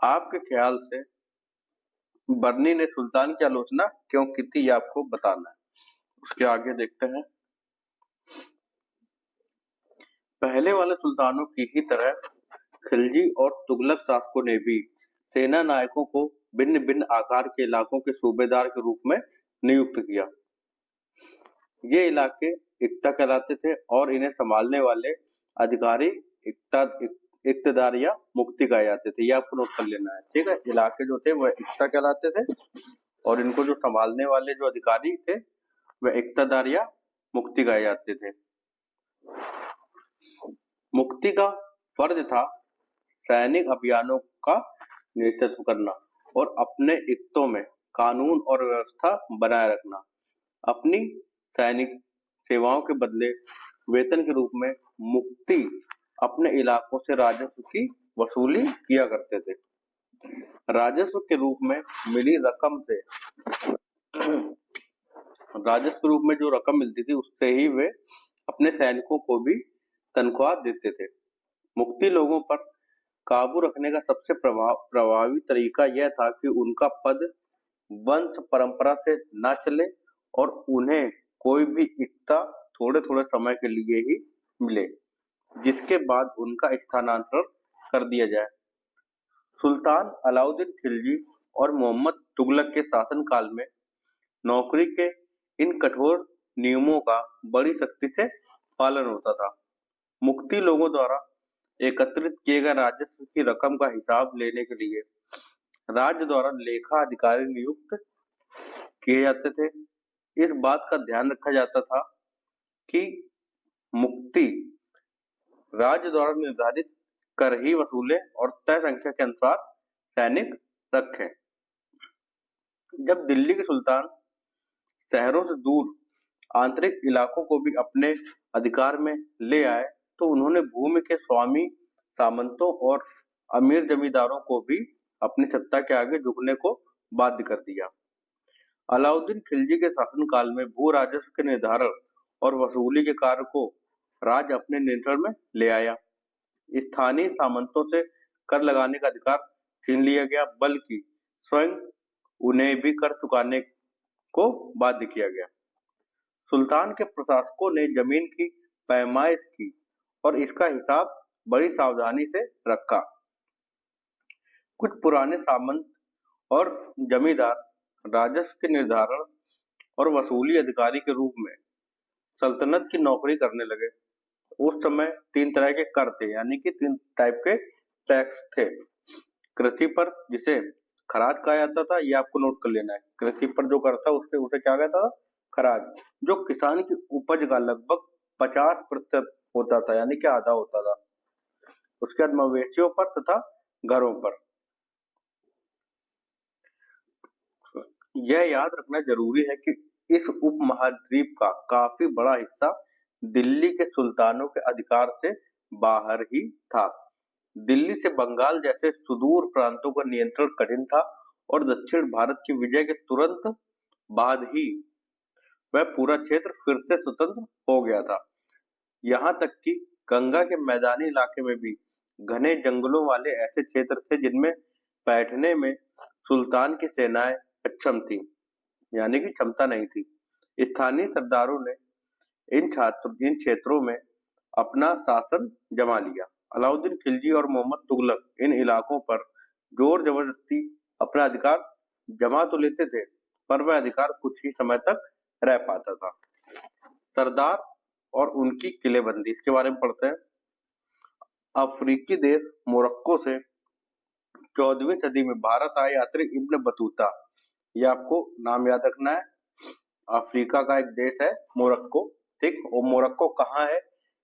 आपके ख्याल से बर्नी ने सुल्तान की आलोचना क्यों की थी, ये आपको बताना है। उसके आगे देखते हैं पहले वाले सुल्तानों की ही तरह खिलजी और तुगलक शासकों ने भी सेना नायकों को भिन्न भिन्न आकार के इलाकों के सूबेदार के रूप में नियुक्त किया। ये इलाके इक्ता कहलाते थे और इन्हें संभालने वाले अधिकारी इक्तदार या मुफ्ती कहे जाते थे। ये आपको नोट कर लेना है। ठीक है, इलाके जो थे वह इक्ता कहलाते थे और इनको जो संभालने वाले जो अधिकारी थे वह इक्तदार या मुफ्ती कहे जाते थे। मुफ्ती का फर्ज था सैनिक अभियानों का नेतृत्व करना और अपने इक्तों में कानून और व्यवस्था बनाए रखना। अपनी सैनिक सेवाओं के बदले वेतन के रूप में मुफ्ती अपने इलाकों से राजस्व की वसूली किया करते थे। राजस्व के रूप में मिली रकम से राजस्व के रूप में जो रकम मिलती थी उससे ही वे अपने सैनिकों को भी तनख्वाह देते थे। मुफ्ती लोगों पर काबू रखने का सबसे प्रभावी तरीका यह था कि उनका पद वंश परंपरा से न चले और उन्हें कोई भी इक्ता थोड़े थोड़े समय के लिए ही मिले, जिसके बाद उनका स्थानांतरण कर दिया जाए। सुल्तान अलाउद्दीन खिलजी और मोहम्मद तुगलक के शासनकाल में नौकरी के इन कठोर नियमों का बड़ी सख्ती से पालन होता था। मुफ्ती लोगों द्वारा एकत्रित किए गए राजस्व की रकम का हिसाब लेने के लिए राज्य द्वारा लेखा अधिकारी नियुक्त किए जाते थे। इस बात का ध्यान रखा जाता था कि मुफ्ती राज्य द्वारा निर्धारित कर ही वसूले और तय संख्या के अनुसार सैनिक रखें। जब दिल्ली के सुल्तान शहरों से दूर आंतरिक इलाकों को भी अपने अधिकार में ले आए तो उन्होंने भूमि के स्वामी सामंतों और अमीर जमींदारों को भी अपनी सत्ता के आगे झुकने को बाध्य कर दिया। अलाउद्दीन खिलजी के शासनकाल में भू राजस्व के निर्धारण और वसूली के कार्य को राज्य अपने नियंत्रण में ले आया। स्थानीय सामंतों से कर लगाने का अधिकार छीन लिया गया, बल्कि स्वयं उन्हें भी कर चुकाने को बाध्य किया गया। सुल्तान के प्रशासकों ने जमीन की पैमाइश की और इसका हिसाब बड़ी सावधानी से रखा। कुछ पुराने सामंत और जमींदार राजस्व के निर्धारण और वसूली अधिकारी के रूप में सल्तनत की नौकरी करने लगे। उस समय 3 तरह के कर थे, यानी कि 3 टाइप के टैक्स थे। कृषि पर, जिसे खराज कहा जाता था, ये आपको नोट कर लेना है। कृषि पर जो कर था उसे क्या कहता था? खराज, जो किसान की उपज का लगभग 50% होता था, यानी कि आधा होता था। उसके बाद मवेशियों पर तथा घरों पर। यह याद रखना जरूरी है कि इस उपमहाद्वीप का काफी बड़ा हिस्सा दिल्ली के सुल्तानों के अधिकार से बाहर ही था। दिल्ली से बंगाल जैसे सुदूर प्रांतों का नियंत्रण कठिन था और दक्षिण भारत की विजय के तुरंत बाद ही वह पूरा क्षेत्र फिर से स्वतंत्र हो गया था। यहाँ तक कि गंगा के मैदानी इलाके में भी घने जंगलों वाले ऐसे क्षेत्र थे जिनमें बैठने में सुल्तान की सेनाएं अक्षम थी, यानी कि क्षमता नहीं थी। स्थानीय सरदारों ने इन क्षेत्रों में अपना शासन जमा लिया। अलाउद्दीन खिलजी और मोहम्मद तुगलक इन इलाकों पर जोर जबरदस्ती अपना अधिकार जमा तो लेते थे, पर वह अधिकार कुछ ही समय तक रह पाता था। सरदार और उनकी किलेबंदी, इसके बारे में पढ़ते हैं। अफ्रीकी देश मोरक्को से 14वीं सदी में भारत आए यात्री इब्न बतूता, ये आपको नाम याद रखना है। अफ्रीका का एक देश है मोरक्को, ठीक। और मोरक्को कहाँ है,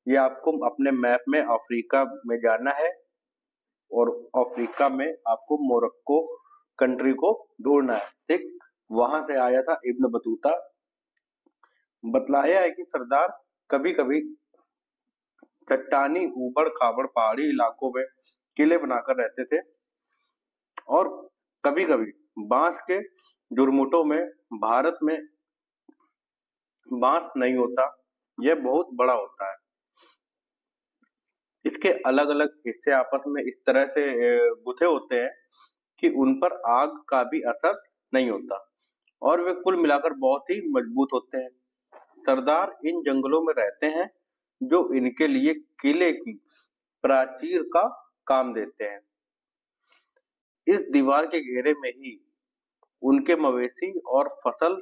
ये आपको अपने मैप में अफ्रीका में जाना है और अफ्रीका में आपको मोरक्को कंट्री को ढूंढना है, ठीक। वहां से आया था इब्न बतूता। बतलाया है कि सरदार कभी कभी चट्टानी ऊबड़ खाबड़ पहाड़ी इलाकों में किले बनाकर रहते थे और कभी कभी बांस के झुरमुटों में। भारत में बांस नहीं होता, यह बहुत बड़ा होता है। इसके अलग अलग हिस्से आपस में इस तरह से गुथे होते हैं कि उन पर आग का भी असर नहीं होता और वे कुल मिलाकर बहुत ही मजबूत होते हैं। सरदार इन जंगलों में रहते हैं जो इनके लिए किले की प्राचीर का काम देते हैं। इस दीवार के घेरे में ही उनके मवेशी और फसल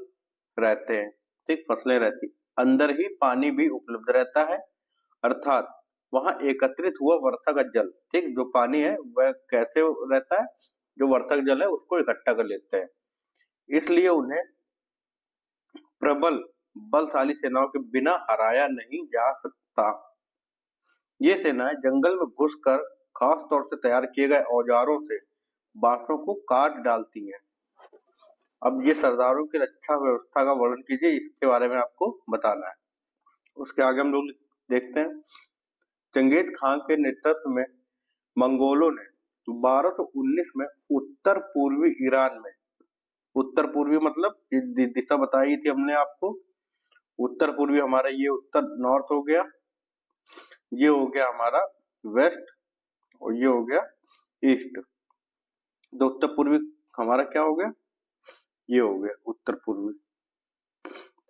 रहते हैं, ठीक। फसलें रहती, अंदर ही पानी भी उपलब्ध रहता है, अर्थात वहां एकत्रित हुआ वर्षा का जल, ठीक। जो पानी है वह कैसे रहता है, जो वर्षा का जल है उसको इकट्ठा कर लेते हैं। इसलिए उन्हें प्रबल बलशाली सेनाओं के बिना हराया नहीं जा सकता। ये सेनाएं जंगल में घुसकर खास तौर से तैयार किए गए औजारों से बांसों को काट डालती हैं। अब ये सरदारों की रक्षा व्यवस्था का वर्णन कीजिए, इसके बारे में आपको बताना है। उसके आगे हम लोग देखते हैं। चंगेज खान के नेतृत्व में मंगोलों ने 1219 में उत्तर पूर्वी ईरान में, उत्तर पूर्वी मतलब दिशा बताई थी हमने आपको। उत्तर पूर्वी हमारा ये उत्तर नॉर्थ हो गया, ये हो गया हमारा वेस्ट और ये हो गया ईस्ट। तो उत्तर पूर्वी हमारा क्या हो गया, ये हो गया उत्तर पूर्वी,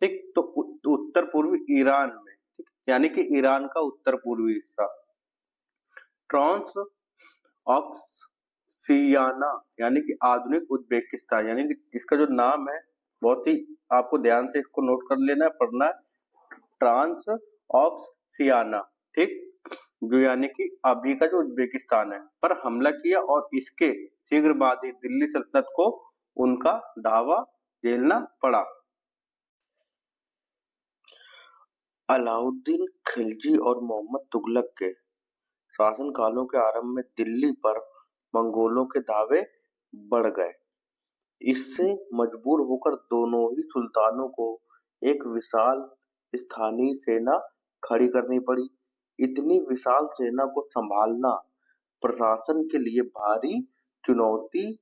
ठीक। तो उत्तर पूर्वी ईरान में, ठीक, यानी कि ईरान का उत्तर पूर्वी हिस्सा। ट्रांस ऑक्सियाना यानी कि आधुनिक उज्बेकिस्तान, यानी कि इसका जो नाम है बहुत ही आपको ध्यान से इसको नोट कर लेना है, पढ़ना है। ट्रांस ऑक्सियाना, ठीक, जो यानी कि अभी का जो उज्बेकिस्तान है, पर हमला किया और इसके शीघ्र बाद ही दिल्ली सल्तनत को उनका दावा झेलना पड़ा। अलाउद्दीन खिलजी और मोहम्मद तुगलक के शासन कालों के आरंभ में दिल्ली पर मंगोलों के दावे बढ़ गए। इससे मजबूर होकर दोनों ही सुल्तानों को एक विशाल स्थानीय सेना खड़ी करनी पड़ी। इतनी विशाल सेना को संभालना प्रशासन के लिए भारी चुनौती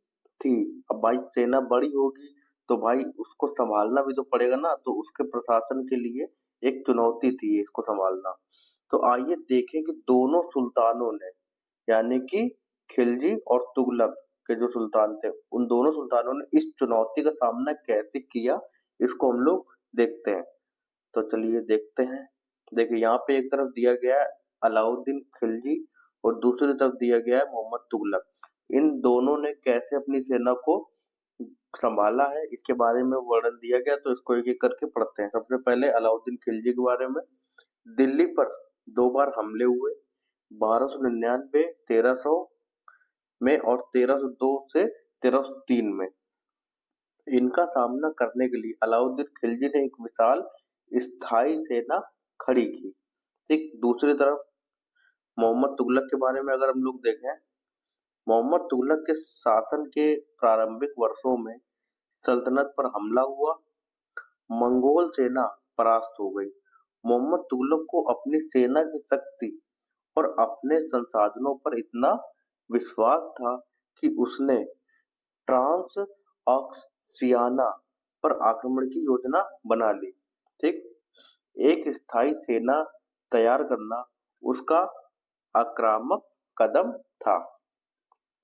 थी। अब भाई सेना बड़ी होगी तो भाई उसको संभालना भी तो पड़ेगा ना, तो उसके प्रशासन के लिए एक चुनौती थी इसको संभालना। तो आइए देखें कि दोनों सुल्तानों ने, यानी कि खिलजी और तुगलक के जो सुल्तान थे, उन दोनों सुल्तानों ने इस चुनौती का सामना कैसे किया, इसको हम लोग देखते हैं। तो चलिए देखते हैं। देखिए यहाँ पे एक तरफ दिया गया है अलाउद्दीन खिलजी और दूसरी तरफ दिया गया है मोहम्मद तुगलक। इन दोनों ने कैसे अपनी सेना को संभाला है इसके बारे में वर्णन दिया गया, तो इसको एक एक करके पढ़ते हैं। सबसे पहले अलाउद्दीन खिलजी के बारे में। दिल्ली पर 2 बार हमले हुए, 1299 1300 में और 1302 से 1303 में। इनका सामना करने के लिए अलाउद्दीन खिलजी ने एक विशाल स्थायी सेना खड़ी की, ठीक। दूसरी तरफ मोहम्मद तुगलक के बारे में अगर हम लोग देखें, मोहम्मद तुगलक के शासन के प्रारंभिक वर्षों में सल्तनत पर हमला हुआ, मंगोल सेना परास्त हो गई। मोहम्मद तुगलक को अपनी सेना की शक्ति और अपने संसाधनों पर इतना विश्वास था कि उसने ट्रांस ऑक्सियाना पर आक्रमण की योजना बना ली। ठीक, एक स्थायी सेना तैयार करना उसका आक्रामक कदम था।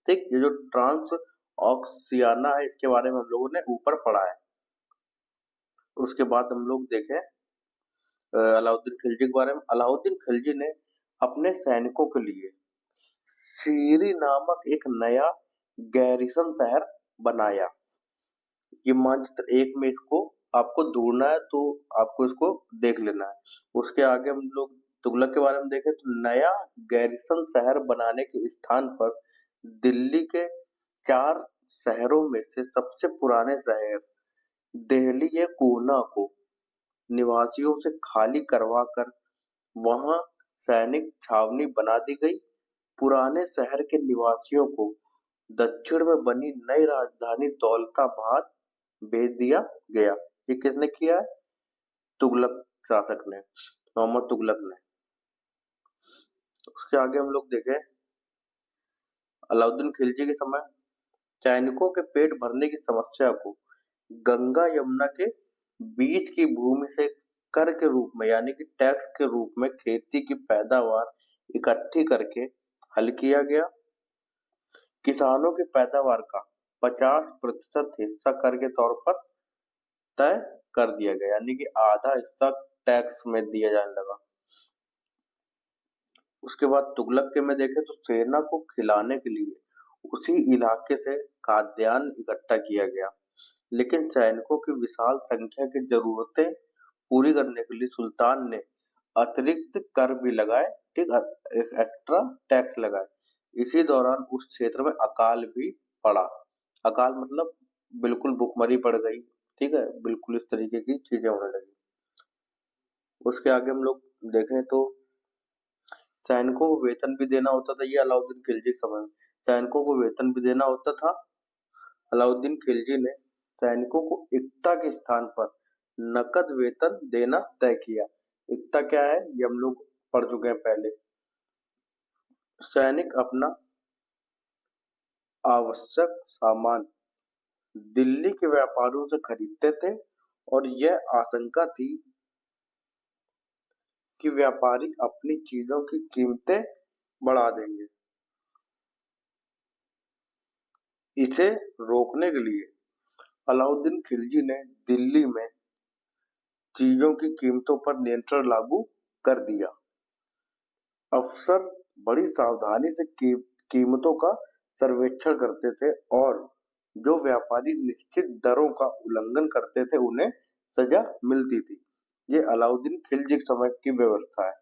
ठीक, ये जो ट्रांस ऑक्सियाना है इसके बारे में हम लोगों ने ऊपर पढ़ा है। उसके बाद हम लोग देखें अलाउद्दीन खिलजी के बारे में। अलाउद्दीन खिलजी ने अपने सैनिकों के लिए सीरी नामक एक नया गैरिसन शहर बनाया। ये मानचित्र एक में इसको आपको ढूंढना है तो आपको इसको देख लेना है। उसके आगे हम लोग तुगलक के बारे में देखें तो नया गैरिसन शहर बनाने के स्थान पर दिल्ली के 4 शहरों में से सबसे पुराने शहर दिल्ली या पूना को निवासियों से खाली करवाकर वहां सैनिक छावनी बना दी गई। पुराने शहर के निवासियों को दक्षिण में बनी नई राजधानी दौलताबाद भेज दिया गया। ये किसने किया है? तुगलक शासक ने, मोहम्मद तुगलक ने। उसके आगे हम लोग देखें अलाउद्दीन खिलजी के समय सैनिकों के पेट भरने की समस्या को गंगा यमुना के बीच की भूमि से कर के रूप में यानी कि टैक्स के रूप में खेती की पैदावार इकट्ठी करके हल किया गया। किसानों की पैदावार का 50% हिस्सा कर के तौर पर तय कर दिया गया, यानी कि आधा हिस्सा टैक्स में दिया जाने लगा। उसके बाद तुगलक के में देखें तो सेना को खिलाने के लिए उसी इलाके से खाद्यान्न इकट्ठा किया गया, लेकिन सैनिकों की विशाल संख्या की जरूरतें पूरी करने के लिए सुल्तान ने अतिरिक्त कर भी लगाए। ठीक, एक्स्ट्रा टैक्स लगाए। इसी दौरान उस क्षेत्र में अकाल भी पड़ा। अकाल मतलब बिल्कुल भुखमरी पड़ गई। ठीक है, बिल्कुल इस तरीके की चीजें होने लगी। उसके आगे हम लोग देखें तो सैनिकों को वेतन भी देना होता था। ये अलाउद्दीन खिलजी के समय में सैनिकों को वेतन भी देना होता था। अलाउद्दीन खिलजी ने सैनिकों को इक्ता के स्थान पर नकद वेतन देना तय किया। इक्ता क्या है ये हम लोग पढ़ चुके हैं पहले। सैनिक अपना आवश्यक सामान दिल्ली के व्यापारियों से खरीदते थे और यह आशंका थी कि व्यापारी अपनी चीजों की कीमतें बढ़ा देंगे। इसे रोकने के लिए अलाउद्दीन खिलजी ने दिल्ली में चीजों की कीमतों पर नियंत्रण लागू कर दिया। अफसर बड़ी सावधानी से कीमतों का सर्वेक्षण करते थे और जो व्यापारी निश्चित दरों का उल्लंघन करते थे उन्हें सजा मिलती थी। ये अलाउद्दीन खिलजी के समय की व्यवस्था है।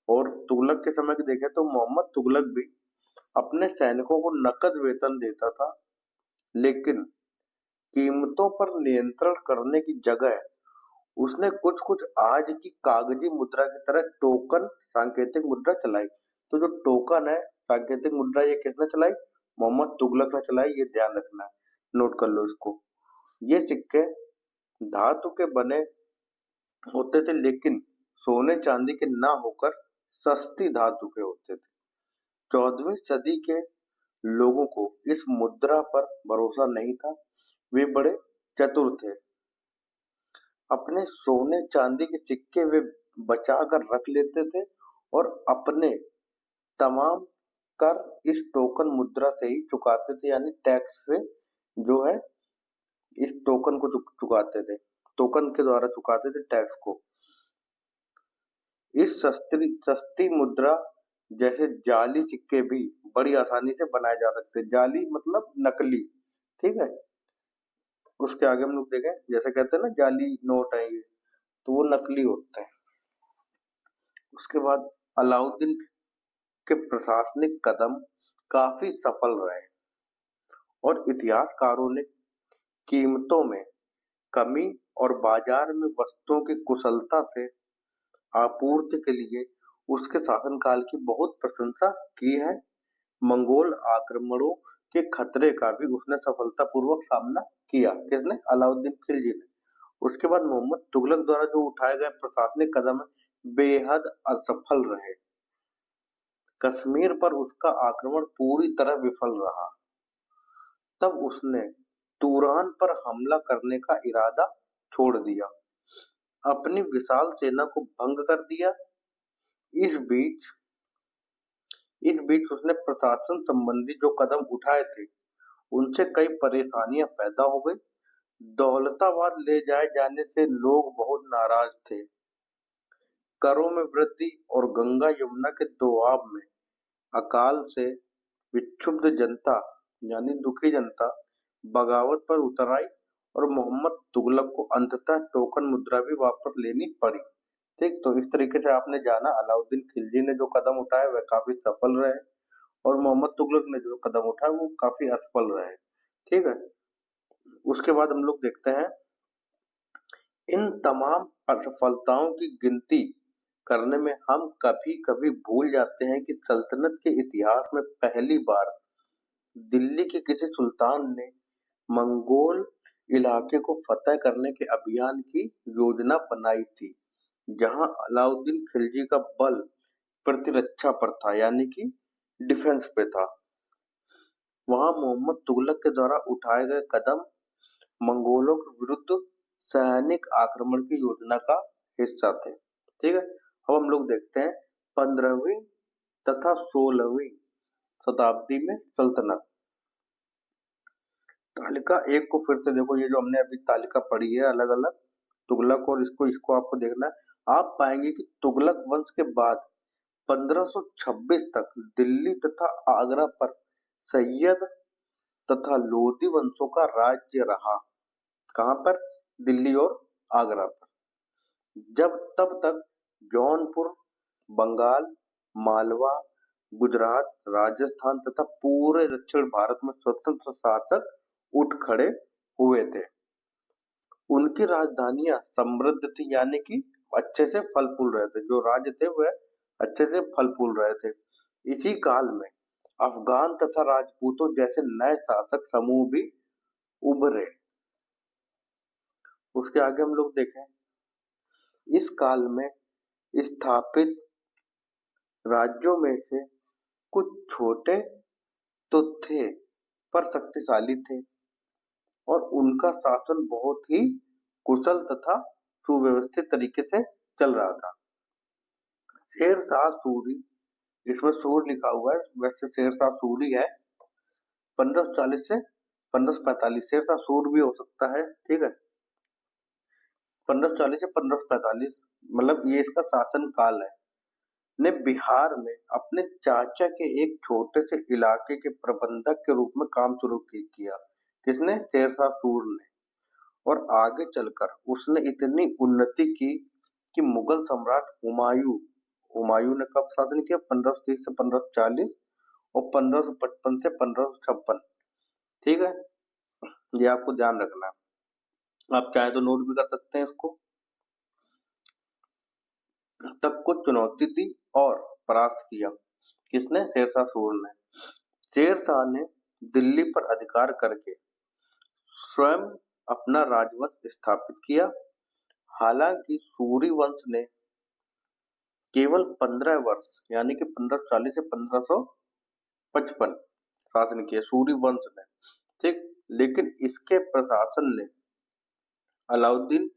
और तुगलक के समय की देखें तो मोहम्मद तुगलक भी अपने सैनिकों को नकद वेतन देता था, लेकिन कीमतों पर नियंत्रण करने की जगह उसने कुछ कुछ आज की कागजी मुद्रा की तरह टोकन सांकेतिक मुद्रा चलाई। तो जो टोकन है सांकेतिक मुद्रा ये किसने चलाई? मोहम्मद तुगलक ने चलाई। ये ध्यान रखना है, नोट कर लो इसको। ये सिक्के धातु के बने होते थे, लेकिन सोने चांदी के ना होकर सस्ती धातु के होते थे। 14वीं सदी के लोगों को इस मुद्रा पर भरोसा नहीं था। वे बड़े चतुर थे। अपने सोने चांदी के सिक्के वे बचा कर रख लेते थे और अपने तमाम कर इस टोकन मुद्रा से ही चुकाते थे, यानी टैक्स से जो है इस टोकन को चुकाते थे। टोकन के द्वारा चुकाते थे टैक्स को। इस सस्ती मुद्रा जैसे जाली सिक्के भी बड़ी आसानी से बनाए जा सकते हैं। जाली मतलब नकली। ठीक है, उसके आगे हम लोग देखें जैसे कहते हैं ना जाली नोट है ये, तो वो नकली होते हैं। उसके बाद अलाउद्दीन के प्रशासनिक कदम काफी सफल रहे और इतिहासकारों ने कीमतों में कमी और बाजार में वस्तुओं की कुशलता से आपूर्ति के लिए उसके शासनकाल की बहुत प्रशंसा की है। मंगोल आक्रमणों के खतरे का भी उसने सफलतापूर्वक सामना किया। किसने? अलाउद्दीन खिलजी ने। उसके बाद मोहम्मद तुगलक द्वारा जो उठाए गए प्रशासनिक कदम बेहद असफल रहे। कश्मीर पर उसका आक्रमण पूरी तरह विफल रहा। तब उसने तुरान पर हमला करने का इरादा छोड़ दिया, अपनी विशाल सेना को भंग कर दिया। इस बीच इस बीच उसने प्रशासन संबंधी जो कदम उठाए थे उनसे कई परेशानियां पैदा हो गई। दौलताबाद ले जाए जाने से लोग बहुत नाराज थे। करों में वृद्धि और गंगा यमुना के दोआब में अकाल से विक्षुब्ध जनता यानी दुखी जनता बगावत पर उतर आई और मोहम्मद तुगलक को अंततः टोकन मुद्रा भी वापस लेनी पड़ी। ठीक, तो इस तरीके से आपने जाना अलाउद्दीन खिलजी ने जो कदम उठाए वह काफी सफल रहे और मोहम्मद तुगलक ने जो कदम उठाए वो काफी असफल रहे। ठीक है, उसके बाद हम लोग देखते हैं इन तमाम असफलताओं की गिनती करने में हम कभी कभी भूल जाते हैं कि सल्तनत के इतिहास में पहली बार दिल्ली के किसी सुल्तान ने मंगोल इलाके को फतह करने के अभियान की योजना बनाई थी, जहां अलाउद्दीन खिलजी का बल प्रतिरक्षा पर था यानी कि डिफेंस पे था। वहां मोहम्मद तुगलक के द्वारा उठाए गए कदम मंगोलों के विरुद्ध सैनिक आक्रमण की योजना का हिस्सा थे। ठीक है, अब हम लोग देखते हैं 15वीं तथा 16वीं शताब्दी में सल्तनत। तालिका एक को फिर से देखो, ये जो हमने अभी तालिका पढ़ी है अलग अलग तुगलक और इसको इसको आपको देखना है। आप पाएंगे कि तुगलक वंश के बाद 1526 तक दिल्ली तथा आगरा पर सैयद तथा लोधी वंशों का राज्य रहा। कहां पर? दिल्ली और आगरा पर। जब तब तक जौनपुर, बंगाल, मालवा, गुजरात, राजस्थान तथा पूरे दक्षिण भारत में स्वतंत्र शासक उठ खड़े हुए थे। उनकी राजधानियां समृद्ध थी यानी कि अच्छे से फल फूल रहे थे। जो राज्य थे वह अच्छे से फल फूल रहे थे। इसी काल में अफगान तथा राजपूतों जैसे नए शासक समूह भी उभरे। उसके आगे हम लोग देखें, इस काल में स्थापित राज्यों में से कुछ छोटे तो थे पर शक्तिशाली थे और उनका शासन बहुत ही कुशल तथा सुव्यवस्थित तरीके से चल रहा था। शेरशाह सूरी, इसमें सूर लिखा हुआ है, वैसे शेरशाह सूरी है। 1540 से 1545, शेरशाह सूर भी हो सकता है। ठीक है, 1540 से 1545 मतलब ये इसका शासन काल है। ने बिहार में अपने चाचा के एक छोटे से इलाके के प्रबंधक के रूप में काम शुरू किया। किसने? शेरशाह सूर ने। और आगे चलकर उसने इतनी उन्नति की कि मुगल सम्राट हुमायूं हुमायूं ने कब शासन किया? 1530 से 1540 और 1555 से 1556। ठीक है, ये आपको ध्यान रखना है। आप चाहे तो नोट भी कर सकते हैं इसको। तक को चुनौती दी और परास्त किया। किसने? शेरशाह सूर ने। शेरशाह ने दिल्ली पर अधिकार करके स्वयं अपना राजवंश स्थापित किया। हालांकि सूरी वंश ने केवल 15 वर्ष यानी कि 1540 से 1555 शासन किया सूरी वंश ने। ठीक, लेकिन इसके प्रशासन ने अलाउद्दीन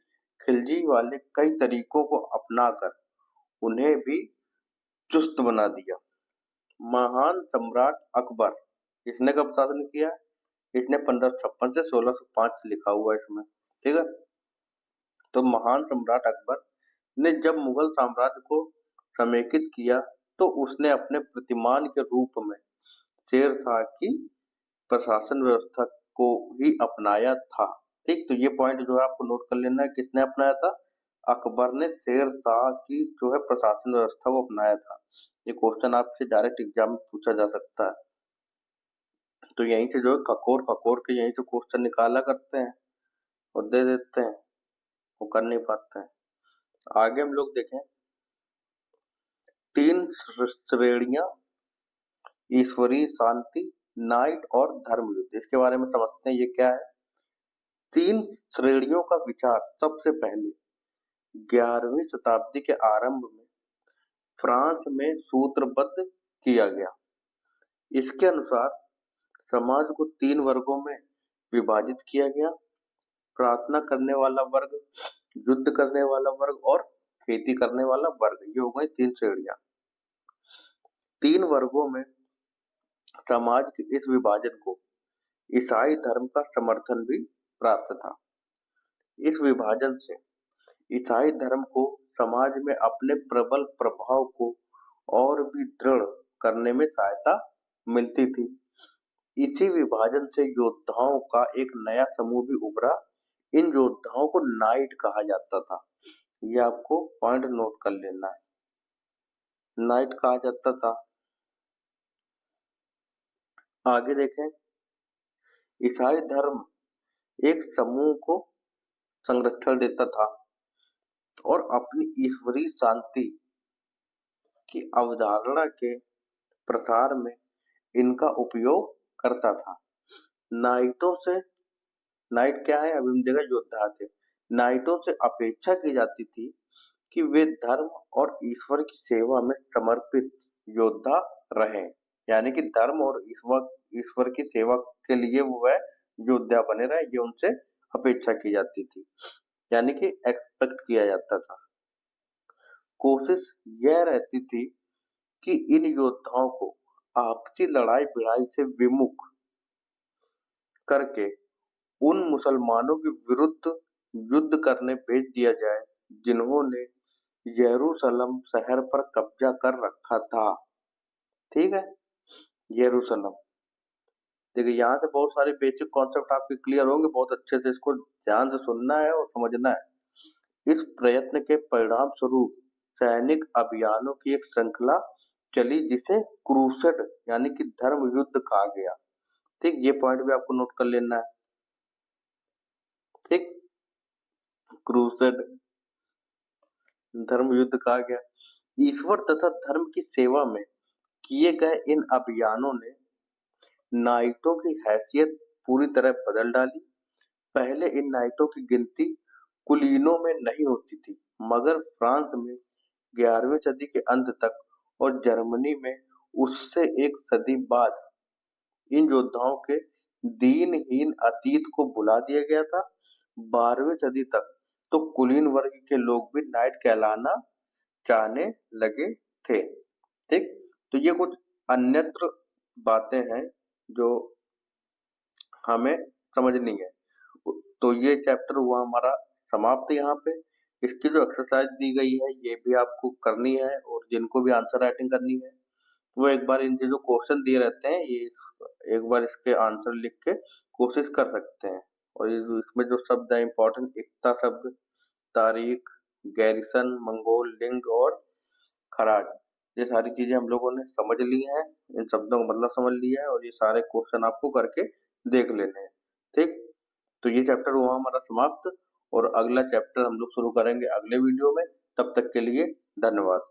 खिलजी वाले कई तरीकों को अपनाकर उन्हें भी चुस्त बना दिया। महान सम्राट अकबर, इसने कब शासन किया? इसने 1556 से 1605 लिखा हुआ है इसमें। ठीक है, तो महान सम्राट अकबर ने जब मुगल साम्राज्य को समेकित किया तो उसने अपने प्रतिमान के रूप में शेरशाह की प्रशासन व्यवस्था को ही अपनाया था। ठीक, तो ये पॉइंट जो है आपको नोट कर लेना है। किसने अपनाया था? अकबर ने शेरशाह की जो है प्रशासन व्यवस्था को अपनाया था। ये क्वेश्चन आपसे डायरेक्ट एग्जाम में पूछा जा सकता है। तो यहीं से जो है खकोर खकोर के यहीं से क्वेश्चन निकाला करते हैं और दे देते हैं, वो कर नहीं पाते हैं। आगे हम लोग देखें तीन श्रेणियां, ईश्वरीय शांति, नाइट और धर्म युद्ध। इसके बारे में समझते हैं ये क्या है। तीन श्रेणियों का विचार सबसे पहले 11वीं शताब्दी के आरंभ में फ्रांस में सूत्रबद्ध किया गया। इसके अनुसार समाज को तीन वर्गों में विभाजित किया गया। प्रार्थना करने वाला वर्ग, युद्ध करने वाला वर्ग और खेती करने वाला वर्ग। ये हो गई तीन श्रेणियां। तीन वर्गों में समाज के इस विभाजन को ईसाई धर्म का समर्थन भी प्राप्त था। इस विभाजन से ईसाई धर्म को समाज में अपने प्रबल प्रभाव को और भी दृढ़ करने में सहायता मिलती थी। इसी विभाजन से योद्धाओं का एक नया समूह भी उभरा। इन योद्धाओं को नाइट कहा जाता था। ये आपको पॉइंट नोट कर लेना है, नाइट कहा जाता था। आगे देखें, ईसाई धर्म एक समूह को संरक्षण देता था और अपनी ईश्वरीय शांति की अवधारणा के प्रसार में इनका उपयोग करता था। नाइटों से, नाइट क्या है अभी हम देखा, योद्धा थे। नाइटों से अपेक्षा की जाती थी कि वे धर्म और ईश्वर की सेवा में समर्पित योद्धा रहें। यानी कि धर्म और ईश्वर की सेवा के लिए वह योद्धा बने रहे, ये उनसे अपेक्षा की जाती थी, यानी कि एक्सपेक्ट किया जाता था। कोशिश यह रहती थी कि इन योद्धाओं को आपसी लड़ाई भिड़ाई से विमुख करके उन मुसलमानों के विरुद्ध युद्ध करने भेज दिया जाए जिन्होंने यरूशलेम शहर पर कब्जा कर रखा था। ठीक है, यरूशलेम। देखिए यहाँ से बहुत सारे बेसिक कॉन्सेप्ट आपके क्लियर होंगे। बहुत अच्छे से इसको ध्यान से सुनना है और समझना है। इस प्रयत्न के परिणाम स्वरूप सैनिक अभियानों की एक श्रृंखला चली जिसे क्रूसेड यानी कि धर्म युद्ध कहा गया। ठीक, ये पॉइंट भी आपको नोट कर लेना है। ठीक, क्रूसेड धर्म युद्ध कहा गया। ईश्वर तथा धर्म की सेवा में किए गए इन अभियानों ने नाइटों की हैसियत पूरी तरह बदल डाली। पहले इन नाइटों की गिनती कुलीनों में नहीं होती थी, मगर फ्रांस में 11वीं सदी के अंत तक और जर्मनी में उससे एक सदी बाद इन योद्धाओं के दीनहीन अतीत को भुला दिया गया था। 12वीं सदी तक तो कुलीन वर्ग के लोग भी नाइट कहलाना चाहने लगे थे। ठीक, तो ये कुछ अन्यत्र बातें हैं जो हमें समझनी है। तो ये चैप्टर हुआ हमारा समाप्त। यहाँ पे इसकी जो एक्सरसाइज दी गई है ये भी आपको करनी है, और जिनको भी आंसर राइटिंग करनी है वो एक बार इनके जो क्वेश्चन दिए रहते हैं ये एक बार इसके आंसर लिख के कोशिश कर सकते हैं। और ये इसमें जो शब्द है इंपॉर्टेंट, एकता शब्द, तारीख, गैरिसन, मंगोल, लिंग और खराज, ये सारी चीजें हम लोगों ने समझ ली हैं। इन शब्दों का मतलब समझ लिया है और ये सारे क्वेश्चन आपको करके देख लेने हैं। ठीक, तो ये चैप्टर हुआ हमारा समाप्त और अगला चैप्टर हम लोग शुरू करेंगे अगले वीडियो में। तब तक के लिए धन्यवाद।